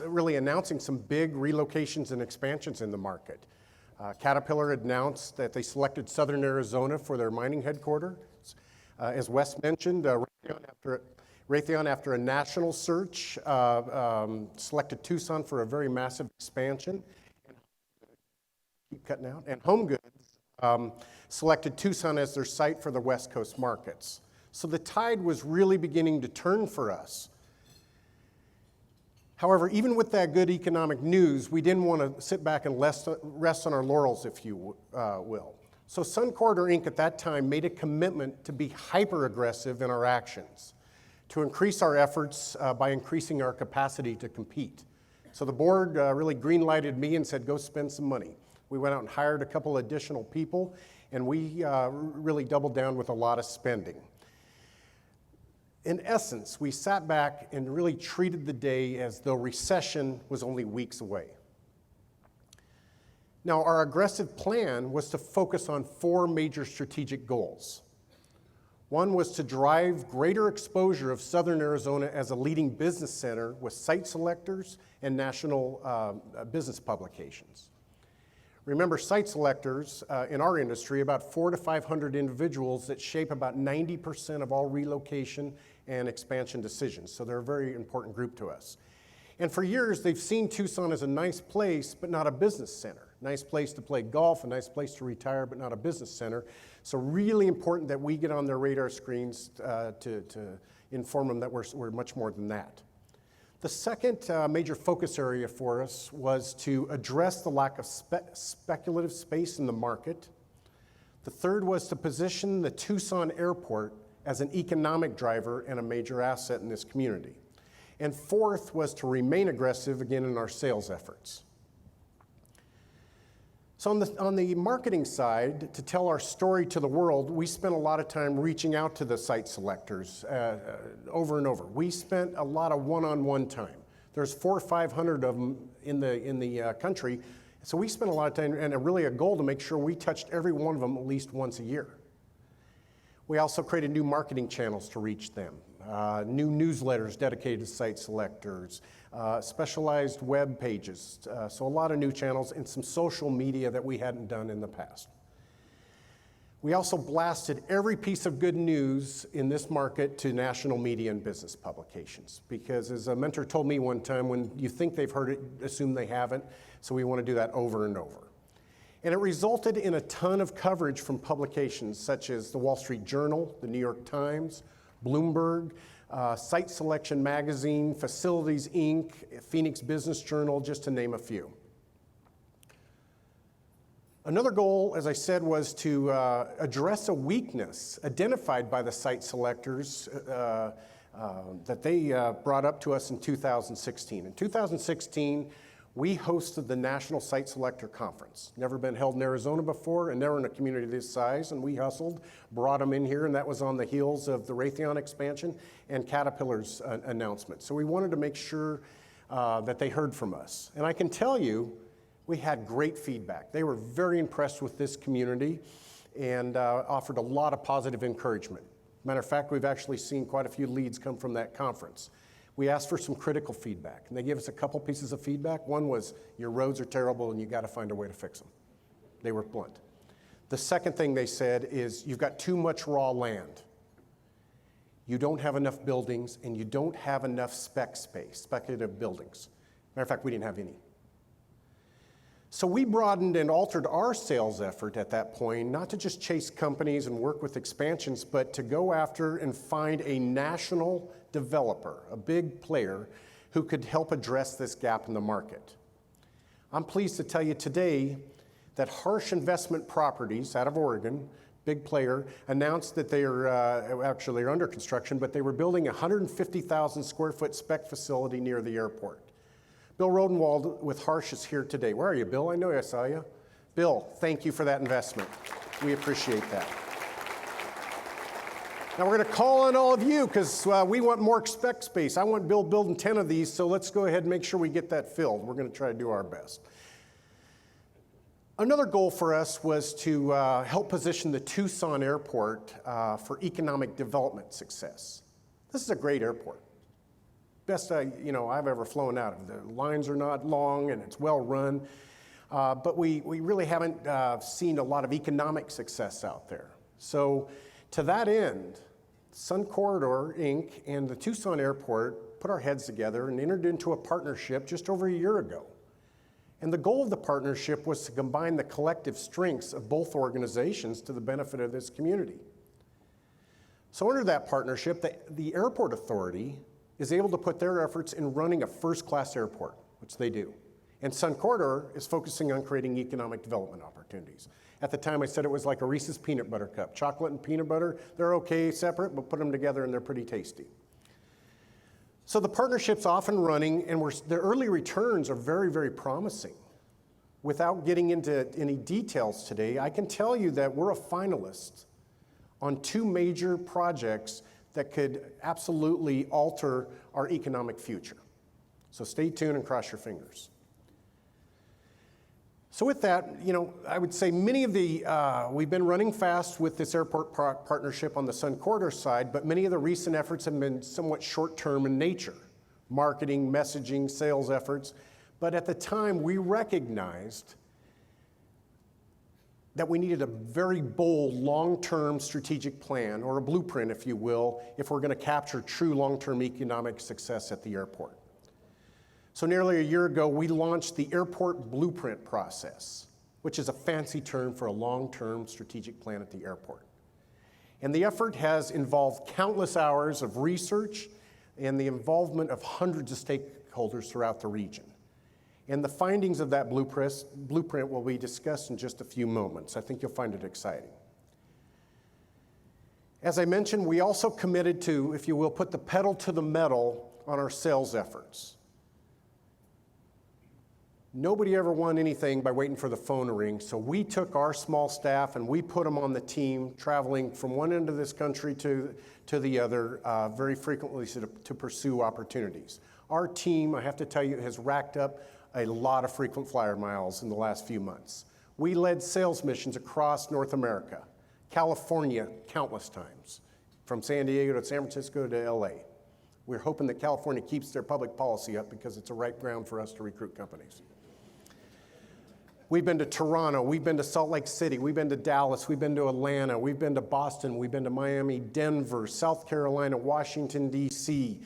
really announcing some big relocations and expansions in the market. Caterpillar announced that they selected Southern Arizona for their mining headquarters. As Wes mentioned, Raytheon, after a national search, selected Tucson for a very massive expansion. Keep cutting out. And Home Goods selected Tucson as their site for the West Coast markets. So the tide was really beginning to turn for us. However, even with that good economic news, we didn't want to sit back and rest on our laurels, if you will. So Sun Corridor Inc. at that time made a commitment to be hyper-aggressive in our actions, to increase our efforts by increasing our capacity to compete. So the board really green-lighted me and said, go spend some money. We went out and hired a couple additional people, and we really doubled down with a lot of spending. In essence, we sat back and really treated the day as though recession was only weeks away. Now, our aggressive plan was to focus on 4 major strategic goals. One was to drive greater exposure of Southern Arizona as a leading business center with site selectors and national business publications. Remember, site selectors in our industry, about 400 to 500 individuals that shape about 90% of all relocation and expansion decisions. So they're a very important group to us. And for years, they've seen Tucson as a nice place, but not a business center. Nice place to play golf, a nice place to retire, but not a business center. So really important that we get on their radar screens to inform them that we're much more than that. The second major focus area for us was to address the lack of speculative space in the market. The third was to position the Tucson Airport as an economic driver and a major asset in this community. And fourth was to remain aggressive again in our sales efforts. So on the marketing side, to tell our story to the world, we spent a lot of time reaching out to the site selectors over and over. We spent a lot of one-on-one time. There's 400 or 500 of them in the country, so we spent a lot of time, and really a goal to make sure we touched every one of them at least once a year. We also created new marketing channels to reach them, new newsletters dedicated to site selectors, specialized web pages, so a lot of new channels and some social media that we hadn't done in the past. We also blasted every piece of good news in this market to national media and business publications, because as a mentor told me one time, when you think they've heard it, assume they haven't, so we want to do that over and over. And it resulted in a ton of coverage from publications such as the Wall Street Journal, the New York Times, Bloomberg, Site Selection Magazine, Facilities Inc., Phoenix Business Journal, just to name a few. Another goal, as I said, was to address a weakness identified by the site selectors that they brought up to us in 2016. In 2016, we hosted the National Site Selector Conference. Never been held in Arizona before, and never in a community this size, and we hustled, brought them in here, and that was on the heels of the Raytheon expansion and Caterpillar's announcement. So we wanted to make sure that they heard from us. And I can tell you, we had great feedback. They were very impressed with this community and offered a lot of positive encouragement. Matter of fact, we've actually seen quite a few leads come from that conference. We asked for some critical feedback, and they gave us a couple pieces of feedback. One was, your roads are terrible and you got to find a way to fix them. They were blunt. The second thing they said is, you've got too much raw land. You don't have enough buildings, and you don't have enough spec space, speculative buildings. Matter of fact, we didn't have any. So we broadened and altered our sales effort at that point, not to just chase companies and work with expansions, but to go after and find a national developer, a big player, who could help address this gap in the market. I'm pleased to tell you today that Harsh Investment Properties out of Oregon, big player, announced that they are actually under construction, but they were building a 150,000 square foot spec facility near the airport. Bill Rodenwald with Harsh is here today. Where are you, Bill? I know I saw you. Bill, thank you for that investment. We appreciate that. Now we're going to call on all of you because we want more spec space. I want Bill building 10 of these, so let's go ahead and make sure we get that filled. We're going to try to do our best. Another goal for us was to help position the Tucson Airport for economic development success. This is a great airport. Best I've ever flown out of. The lines are not long and it's well run, but we really haven't seen a lot of economic success out there. So to that end, Sun Corridor Inc. and the Tucson Airport put our heads together and entered into a partnership just over a year ago. And the goal of the partnership was to combine the collective strengths of both organizations to the benefit of this community. So under that partnership, the airport authority is able to put their efforts in running a first-class airport, which they do. And Sun Corridor is focusing on creating economic development opportunities. At the time, I said it was like a Reese's peanut butter cup. Chocolate and peanut butter, they're okay separate, but put them together and they're pretty tasty. So the partnership's off and running, and the early returns are very, very promising. Without getting into any details today, I can tell you that we're a finalist on 2 major projects that could absolutely alter our economic future. So stay tuned and cross your fingers. So with that, I would say many of we've been running fast with this airport partnership on the Sun Corridor side, but many of the recent efforts have been somewhat short-term in nature. Marketing, messaging, sales efforts. But at the time, we recognized that we needed a very bold, long-term strategic plan, or a blueprint, if you will, if we're going to capture true long-term economic success at the airport. So nearly a year ago, we launched the Airport Blueprint process, which is a fancy term for a long-term strategic plan at the airport. And the effort has involved countless hours of research and the involvement of hundreds of stakeholders throughout the region. And the findings of that blueprint will be discussed in just a few moments. I think you'll find it exciting. As I mentioned, we also committed to, if you will, put the pedal to the metal on our sales efforts. Nobody ever won anything by waiting for the phone to ring, so we took our small staff and we put them on the team, traveling from one end of this country to the other very frequently to pursue opportunities. Our team, I have to tell you, has racked up a lot of frequent flyer miles in the last few months. We led sales missions across North America, California countless times, from San Diego to San Francisco to LA. We're hoping that California keeps their public policy up because it's a right ground for us to recruit companies. We've been to Toronto, we've been to Salt Lake City, we've been to Dallas, we've been to Atlanta, we've been to Boston, we've been to Miami, Denver, South Carolina, Washington, D.C.,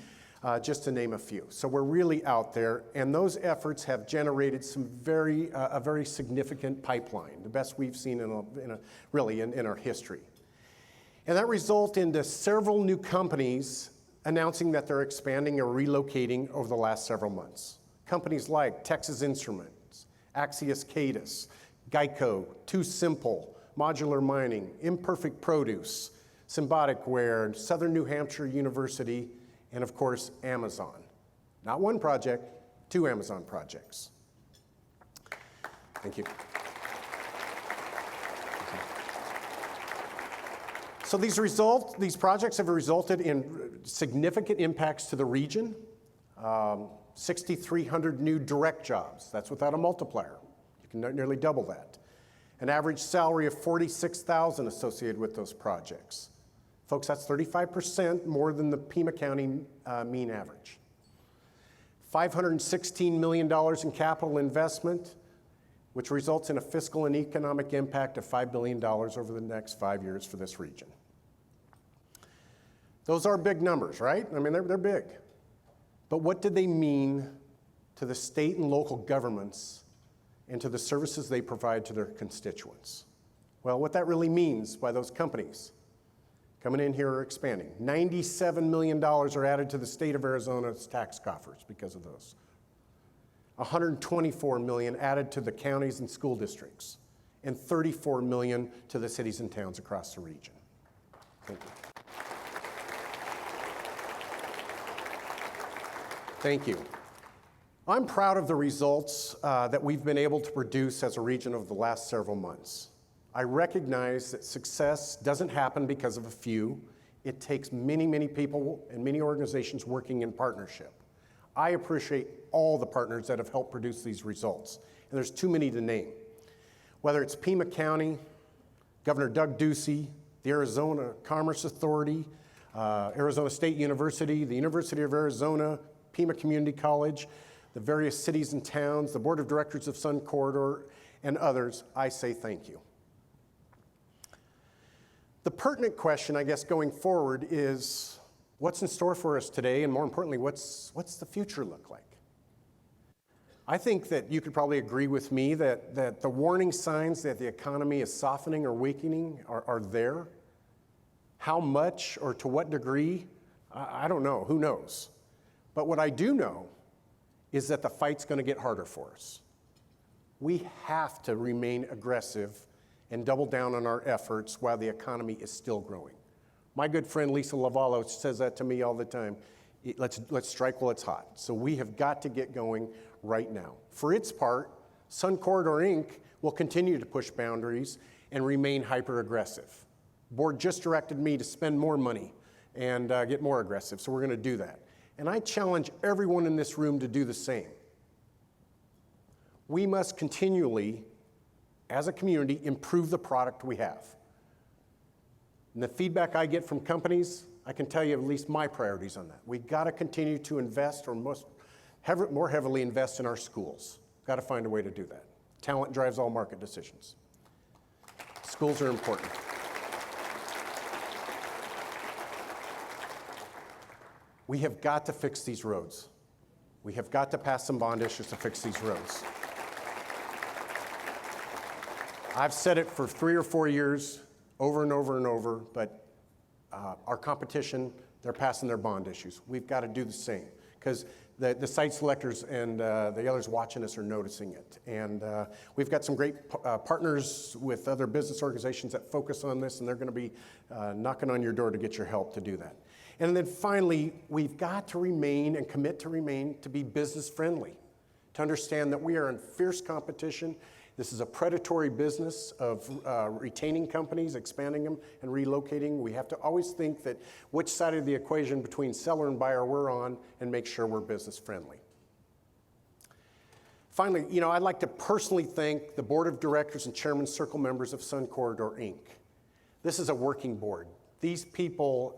just to name a few. So we're really out there, and those efforts have generated some a very significant pipeline, the best we've seen in our history. And that resulted into several new companies announcing that they're expanding or relocating over the last several months. Companies like Texas Instruments, Axios Cadis, Geico, Too Simple, Modular Mining, Imperfect Produce, Symbotic Ware, Southern New Hampshire University, and of course, Amazon. Not one project, 2 Amazon projects. Thank you. So these projects have resulted in significant impacts to the region. 6,300 new direct jobs. That's without a multiplier. You can nearly double that. An average salary of $46,000 associated with those projects. Folks, that's 35% more than the Pima County mean average. $516 million in capital investment, which results in a fiscal and economic impact of $5 billion over the next 5 years for this region. Those are big numbers, right? I mean, they're big. But what did they mean to the state and local governments and to the services they provide to their constituents? Well, what that really means by those companies coming in here are expanding. $97 million are added to the state of Arizona's tax coffers because of those. $124 million added to the counties and school districts, and $34 million to the cities and towns across the region. Thank you. Thank you. I'm proud of the results that we've been able to produce as a region over the last several months. I recognize that success doesn't happen because of a few. It takes many, many people and many organizations working in partnership. I appreciate all the partners that have helped produce these results, and there's too many to name. Whether it's Pima County, Governor Doug Ducey, the Arizona Commerce Authority, Arizona State University, the University of Arizona, Pima Community College, the various cities and towns, the Board of Directors of Sun Corridor, and others, I say thank you. The pertinent question, I guess, going forward is what's in store for us today, and more importantly, what's the future look like? I think that you could probably agree with me that the warning signs that the economy is softening or weakening are there. How much or to what degree, I don't know, who knows? But what I do know is that the fight's going to get harder for us. We have to remain aggressive and double down on our efforts while the economy is still growing. My good friend Lisa Lavallo says that to me all the time. Let's strike while it's hot. So we have got to get going right now. For its part, Sun Corridor Inc. will continue to push boundaries and remain hyper-aggressive. The board just directed me to spend more money and get more aggressive, so we're going to do that. And I challenge everyone in this room to do the same. We must continually, as a community, improve the product we have. And the feedback I get from companies, I can tell you at least my priorities on that. We've got to continue to invest, or more heavily invest in our schools. Got to find a way to do that. Talent drives all market decisions. Schools are important. We have got to fix these roads. We have got to pass some bond issues to fix these roads. I've said it for 3 or 4 years, over and over and over, but our competition, they're passing their bond issues. We've got to do the same, because the site selectors and the others watching us are noticing it. And we've got some great partners with other business organizations that focus on this, and they're going to be knocking on your door to get your help to do that. And then finally, we've got to remain and commit to remain to be business friendly, to understand that we are in fierce competition. This is a predatory business of retaining companies, expanding them, and relocating. We have to always think that which side of the equation between seller and buyer we're on, and make sure we're business friendly. Finally, I'd like to personally thank the board of directors and chairman circle members of Sun Corridor Inc. This is a working board. These people,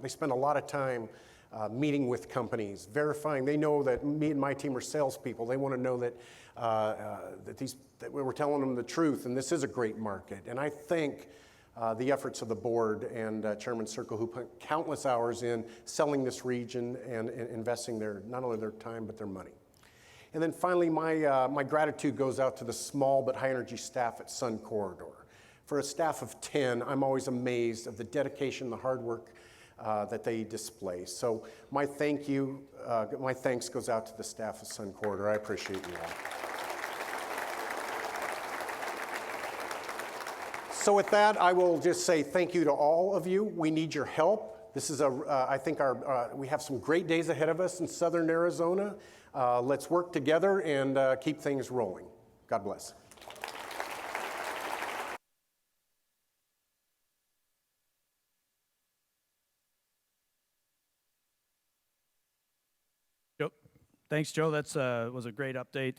they spend a lot of time meeting with companies, verifying. They know that me and my team are salespeople. They want to know that that we're telling them the truth, and this is a great market. And I thank the efforts of the board and Chairman Circle, who put countless hours in selling this region and investing not only their time but their money. And then finally, my gratitude goes out to the small but high energy staff at Sun Corridor. For a staff of 10, I'm always amazed of the dedication, the hard work that they display. So my thanks goes out to the staff of Sun Corridor. I appreciate you all. So with that, I will just say thank you to all of you. We need your help. This is I think we have some great days ahead of us in Southern Arizona. Let's work together and keep things rolling. God bless. Thanks, Joe. That was a great update.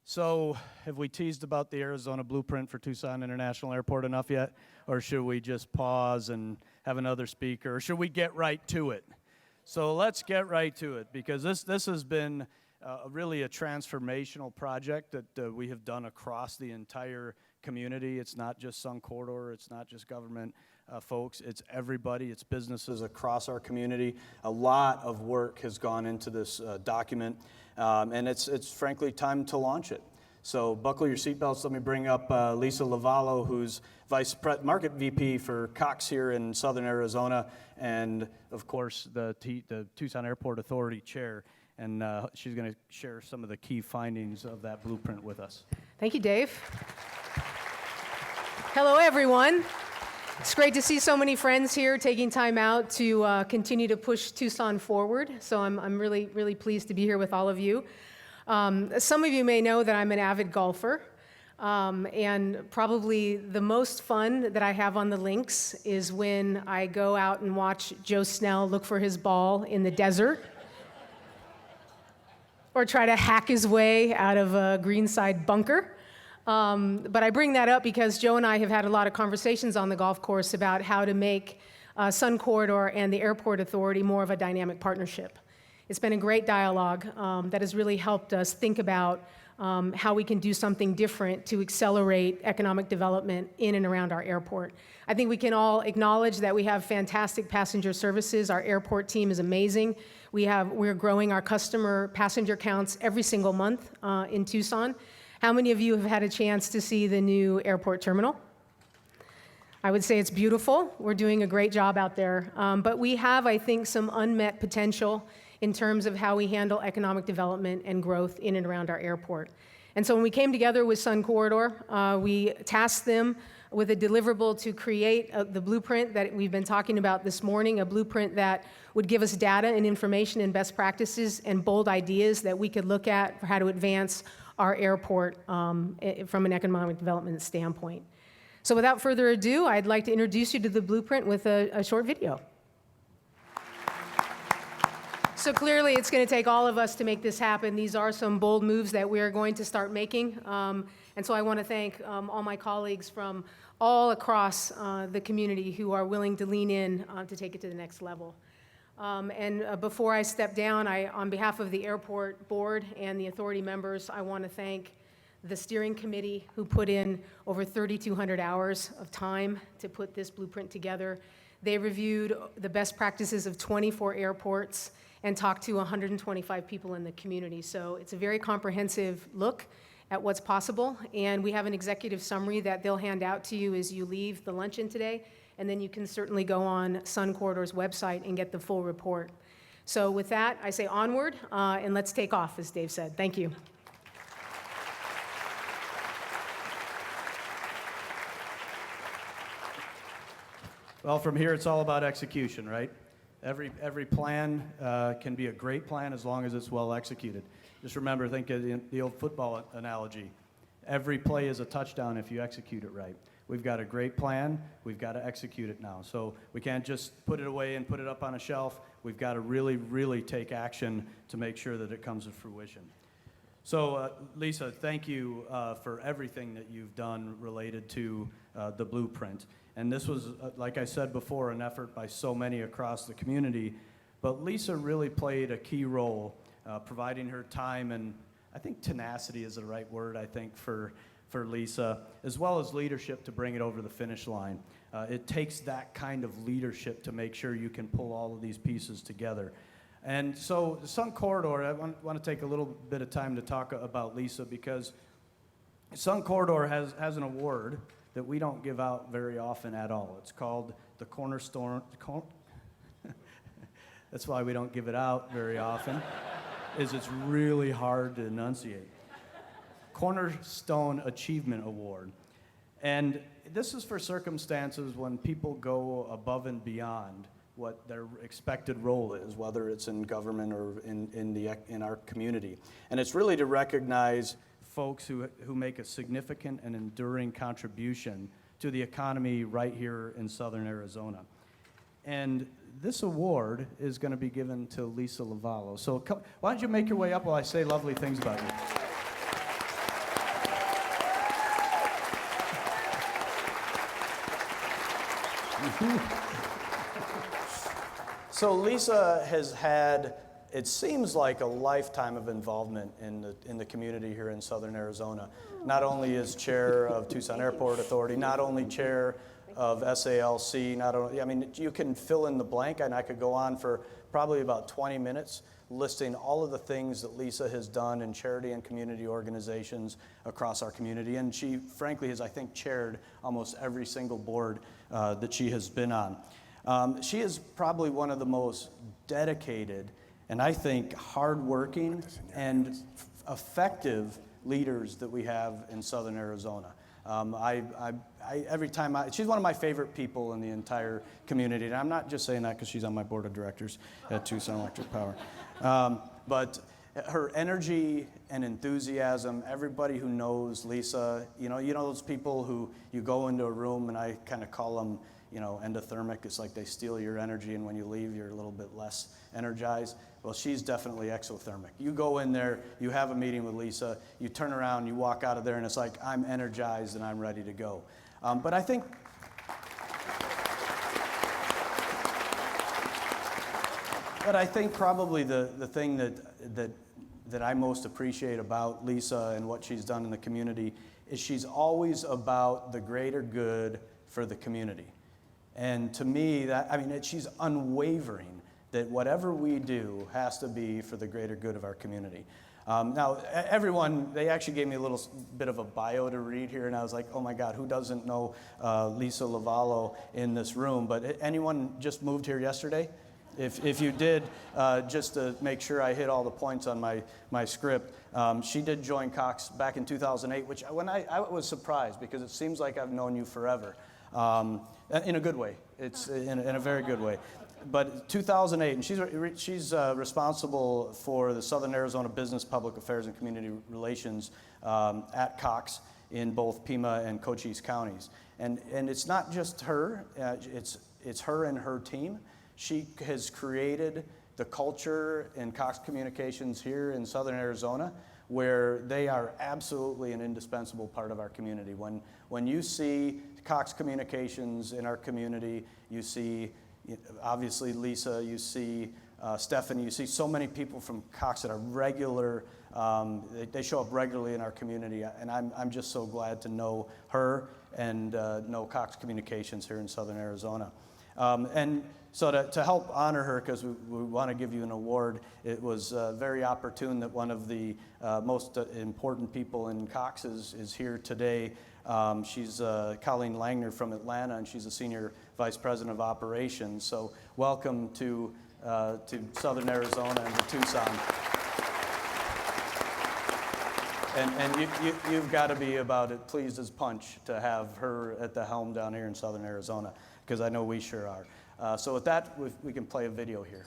So have we teased about the Arizona blueprint for Tucson International Airport enough yet? Or should we just pause and have another speaker? Or should we get right to it? So let's get right to it, because this has been really a transformational project that we have done across the entire community. It's not just Sun Corridor. It's not just government folks. It's everybody. It's businesses across our community. A lot of work has gone into this document, and it's frankly time to launch it. So buckle your seatbelts. Let me bring up Lisa Lavallo, who's Market VP for Cox here in Southern Arizona, and of course the Tucson Airport Authority Chair. And she's going to share some of the key findings of that blueprint with us. Thank you, Dave. Hello, everyone. It's great to see so many friends here taking time out to continue to push Tucson forward. So I'm really, really pleased to be here with all of you. Some of you may know that I'm an avid golfer. And probably the most fun that I have on the links is when I go out and watch Joe Snell look for his ball in the desert, or try to hack his way out of a greenside bunker. But I bring that up because Joe and I have had a lot of conversations on the golf course about how to make Sun Corridor and the Airport Authority more of a dynamic partnership. It's been a great dialogue that has really helped us think about how we can do something different to accelerate economic development in and around our airport. I think we can all acknowledge that we have fantastic passenger services. Our airport team is amazing. We're growing our customer passenger counts every single month in Tucson. How many of you have had a chance to see the new airport terminal? I would say it's beautiful. We're doing a great job out there. But we have, I think, some unmet potential in terms of how we handle economic development and growth in and around our airport. And so when we came together with Sun Corridor, we tasked them with a deliverable to create the blueprint that we've been talking about this morning, a blueprint that would give us data and information and best practices and bold ideas that we could look at for how to advance our airport from an economic development standpoint. So without further ado, I'd like to introduce you to the blueprint with a short video. So clearly, it's going to take all of us to make this happen. These are some bold moves that we are going to start making. And so I want to thank all my colleagues from all across the community who are willing to lean in to take it to the next level. Before I step down, on behalf of the airport board and the authority members, I want to thank the steering committee who put in over 3,200 hours of time to put this blueprint together. They reviewed the best practices of 24 airports and talked to 125 people in the community. So it's a very comprehensive look at what's possible. And we have an executive summary that they'll hand out to you as you leave the luncheon today. And then you can certainly go on Sun Corridor's website and get the full report. So with that, I say onward, and let's take off, as Dave said. Thank you. Well, from here, it's all about execution, right? Every plan can be a great plan as long as it's well executed. Just remember, think of the old football analogy. Every play is a touchdown if you execute it right. We've got a great plan. We've got to execute it now. So we can't just put it away and put it up on a shelf. We've got to really, really take action to make sure that it comes to fruition. So, Lisa, thank you for everything that you've done related to the blueprint. And this was, like I said before, an effort by so many across the community. But Lisa really played a key role, providing her time, and I think tenacity is the right word, I think, for Lisa, as well as leadership to bring it over the finish line. It takes that kind of leadership to make sure you can pull all of these pieces together. And so Sun Corridor, I want to take a little bit of time to talk about Lisa, because Sun Corridor has an award that we don't give out very often at all. It's called the Cornerstone. That's why we don't give it out very often, is it's really hard to enunciate. Cornerstone Achievement Award. And this is for circumstances when people go above and beyond what their expected role is, whether it's in government or in our community. And it's really to recognize folks who make a significant and enduring contribution to the economy right here in southern Arizona. And this award is going to be given to Lisa Lavallo. So why don't you make your way up while I say lovely things about you. So Lisa has had, it seems like, a lifetime of involvement in the community here in southern Arizona. Not only as chair of Tucson Airport Authority, not only chair of SALC, not only, I mean, you can fill in the blank, and I could go on for probably about 20 minutes listing all of the things that Lisa has done in charity and community organizations across our community. And she, frankly, has, I think, chaired almost every single board that she has been on. She is probably one of the most dedicated and, I think, hardworking and effective leaders that we have in southern Arizona. Every time she's one of my favorite people in the entire community, and I'm not just saying that because she's on my board of directors at Tucson Electric Power. But her energy and enthusiasm, everybody who knows Lisa, you know those people who you go into a room, and I kind of call them, endothermic. It's like they steal your energy, and when you leave, you're a little bit less energized. Well, she's definitely exothermic. You go in there, you have a meeting with Lisa, you turn around, you walk out of there, and it's like, I'm energized and I'm ready to go. But I think probably the thing that I most appreciate about Lisa and what she's done in the community is she's always about the greater good for the community. And to me, she's unwavering that whatever we do has to be for the greater good of our community. Now, everyone, they actually gave me a little bit of a bio to read here, and I was like, oh my God, who doesn't know Lisa Lavallo in this room? But anyone just moved here yesterday? If you did, just to make sure I hit all the points on my script, she did join Cox back in 2008, which when I was surprised because it seems like I've known you forever, in a good way. It's in a very good way. But 2008, and she's responsible for the Southern Arizona Business, Public Affairs, and Community Relations at Cox in both Pima and Cochise counties. And it's not just her, it's her and her team. She has created the culture in Cox Communications here in Southern Arizona where they are absolutely an indispensable part of our community. When you see Cox Communications in our community, you see obviously Lisa, you see Stephanie, you see so many people from Cox that are regular, they show up regularly in our community, and I'm just so glad to know her and know Cox Communications here in Southern Arizona. And so to help honor her, because we want to give you an award, it was very opportune that one of the most important people in Cox is here today. She's Colleen Langner from Atlanta, and she's a Senior Vice President of Operations. So welcome to Southern Arizona and to Tucson. And you've got to be about as pleased as punch to have her at the helm down here in Southern Arizona, because I know we sure are. So with that, we can play a video here.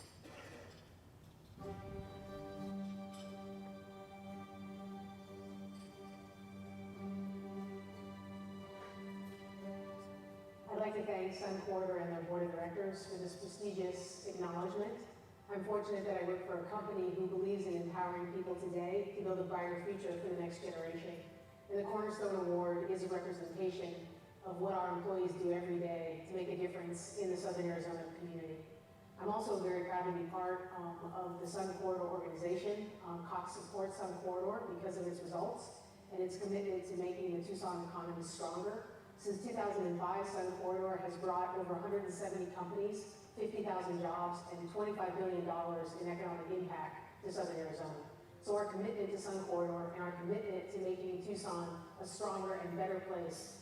I'd like to thank Sun Corridor and their board of directors for this prestigious acknowledgement. I'm fortunate that I work for a company who believes in empowering people today to build a brighter future for the next generation. And the Cornerstone Award is a representation of what our employees do every day to make a difference in the Southern Arizona community. I'm also very proud to be part of the Sun Corridor organization. Cox supports Sun Corridor because of its results and its commitment to making the Tucson economy stronger. Since 2005, Sun Corridor has brought over 170 companies, 50,000 jobs, and $25 billion in economic impact to Southern Arizona. So our commitment to Sun Corridor and our commitment to making Tucson a stronger and better place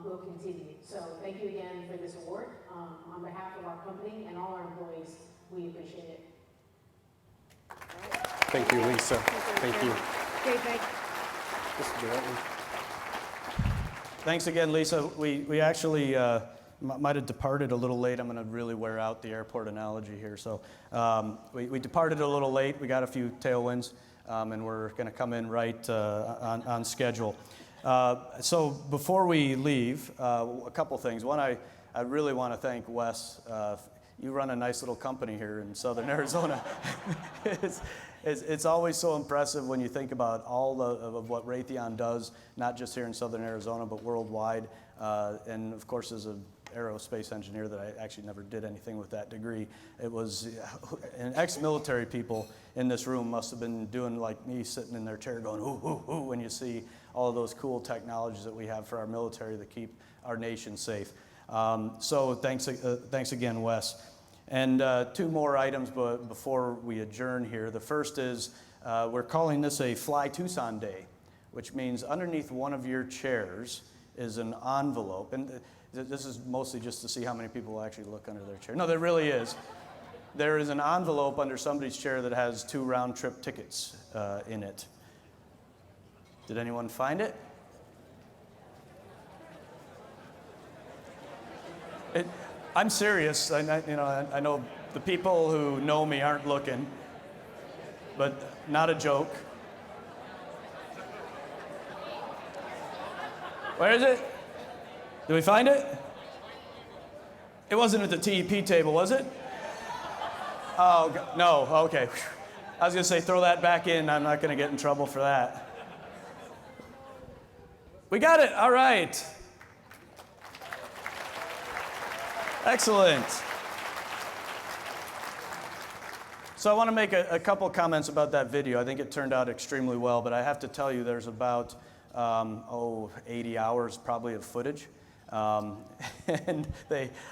will continue. So thank you again for this award. On behalf of our company and all our employees, we appreciate it. Thank you, Lisa. Thank you. Okay, thank you. Just do that one. Thanks again, Lisa. We actually might have departed a little late. I'm going to really wear out the airport analogy here. So we departed a little late. We got a few tailwinds, and we're going to come in right on schedule. So before we leave, a couple things. One, I really want to thank Wes. You run a nice little company here in Southern Arizona. It's always so impressive when you think about all of what Raytheon does, not just here in Southern Arizona, but worldwide. And of course, as an aerospace engineer that I actually never did anything with that degree, it was, and ex-military people in this room must have been doing like me, sitting in their chair going, ooh, ooh, ooh, when you see all of those cool technologies that we have for our military that keep our nation safe. So thanks again, Wes. And two more items before we adjourn here. The first is we're calling this a Fly Tucson Day, which means underneath one of your chairs is an envelope. And this is mostly just to see how many people will actually look under their chair. No, there really is. There is an envelope under somebody's chair that has 2 round-trip tickets in it. Did anyone find it? I'm serious. I know the people who know me aren't looking, but not a joke. Where is it? Did we find it? It wasn't at the TEP table, was it? Oh, no, okay. I was going to say, throw that back in. I'm not going to get in trouble for that. We got it, all right. Excellent. So I want to make a couple comments about that video. I think it turned out extremely well, but I have to tell you there's about 80 hours probably of footage. And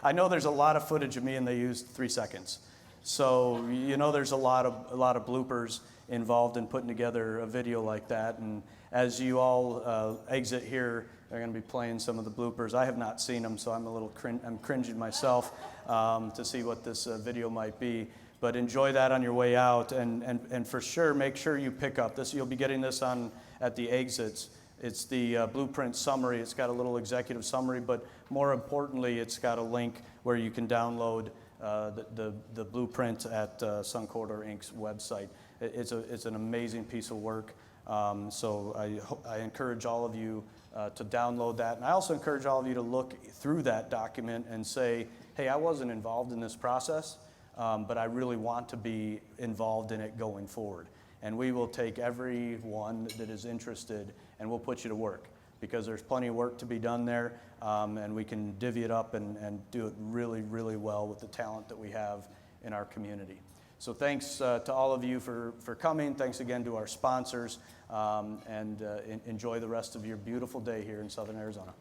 I know there's a lot of footage of me, and they used 3 seconds. So there's a lot of bloopers involved in putting together a video like that. And as you all exit here, they're going to be playing some of the bloopers. I have not seen them, so I'm a little I'm cringing myself to see what this video might be. But enjoy that on your way out, and for sure, make sure you pick up this. You'll be getting this at the exits. It's the blueprint summary. It's got a little executive summary, but more importantly, it's got a link where you can download the blueprint at Sun Corridor Inc.'s website. It's an amazing piece of work. So I encourage all of you to download that. And I also encourage all of you to look through that document and say, hey, I wasn't involved in this process, but I really want to be involved in it going forward. And we will take everyone that is interested and we'll put you to work, because there's plenty of work to be done there, and we can divvy it up and do it really, really well with the talent that we have in our community. So thanks to all of you for coming. Thanks again to our sponsors, and enjoy the rest of your beautiful day here in Southern Arizona.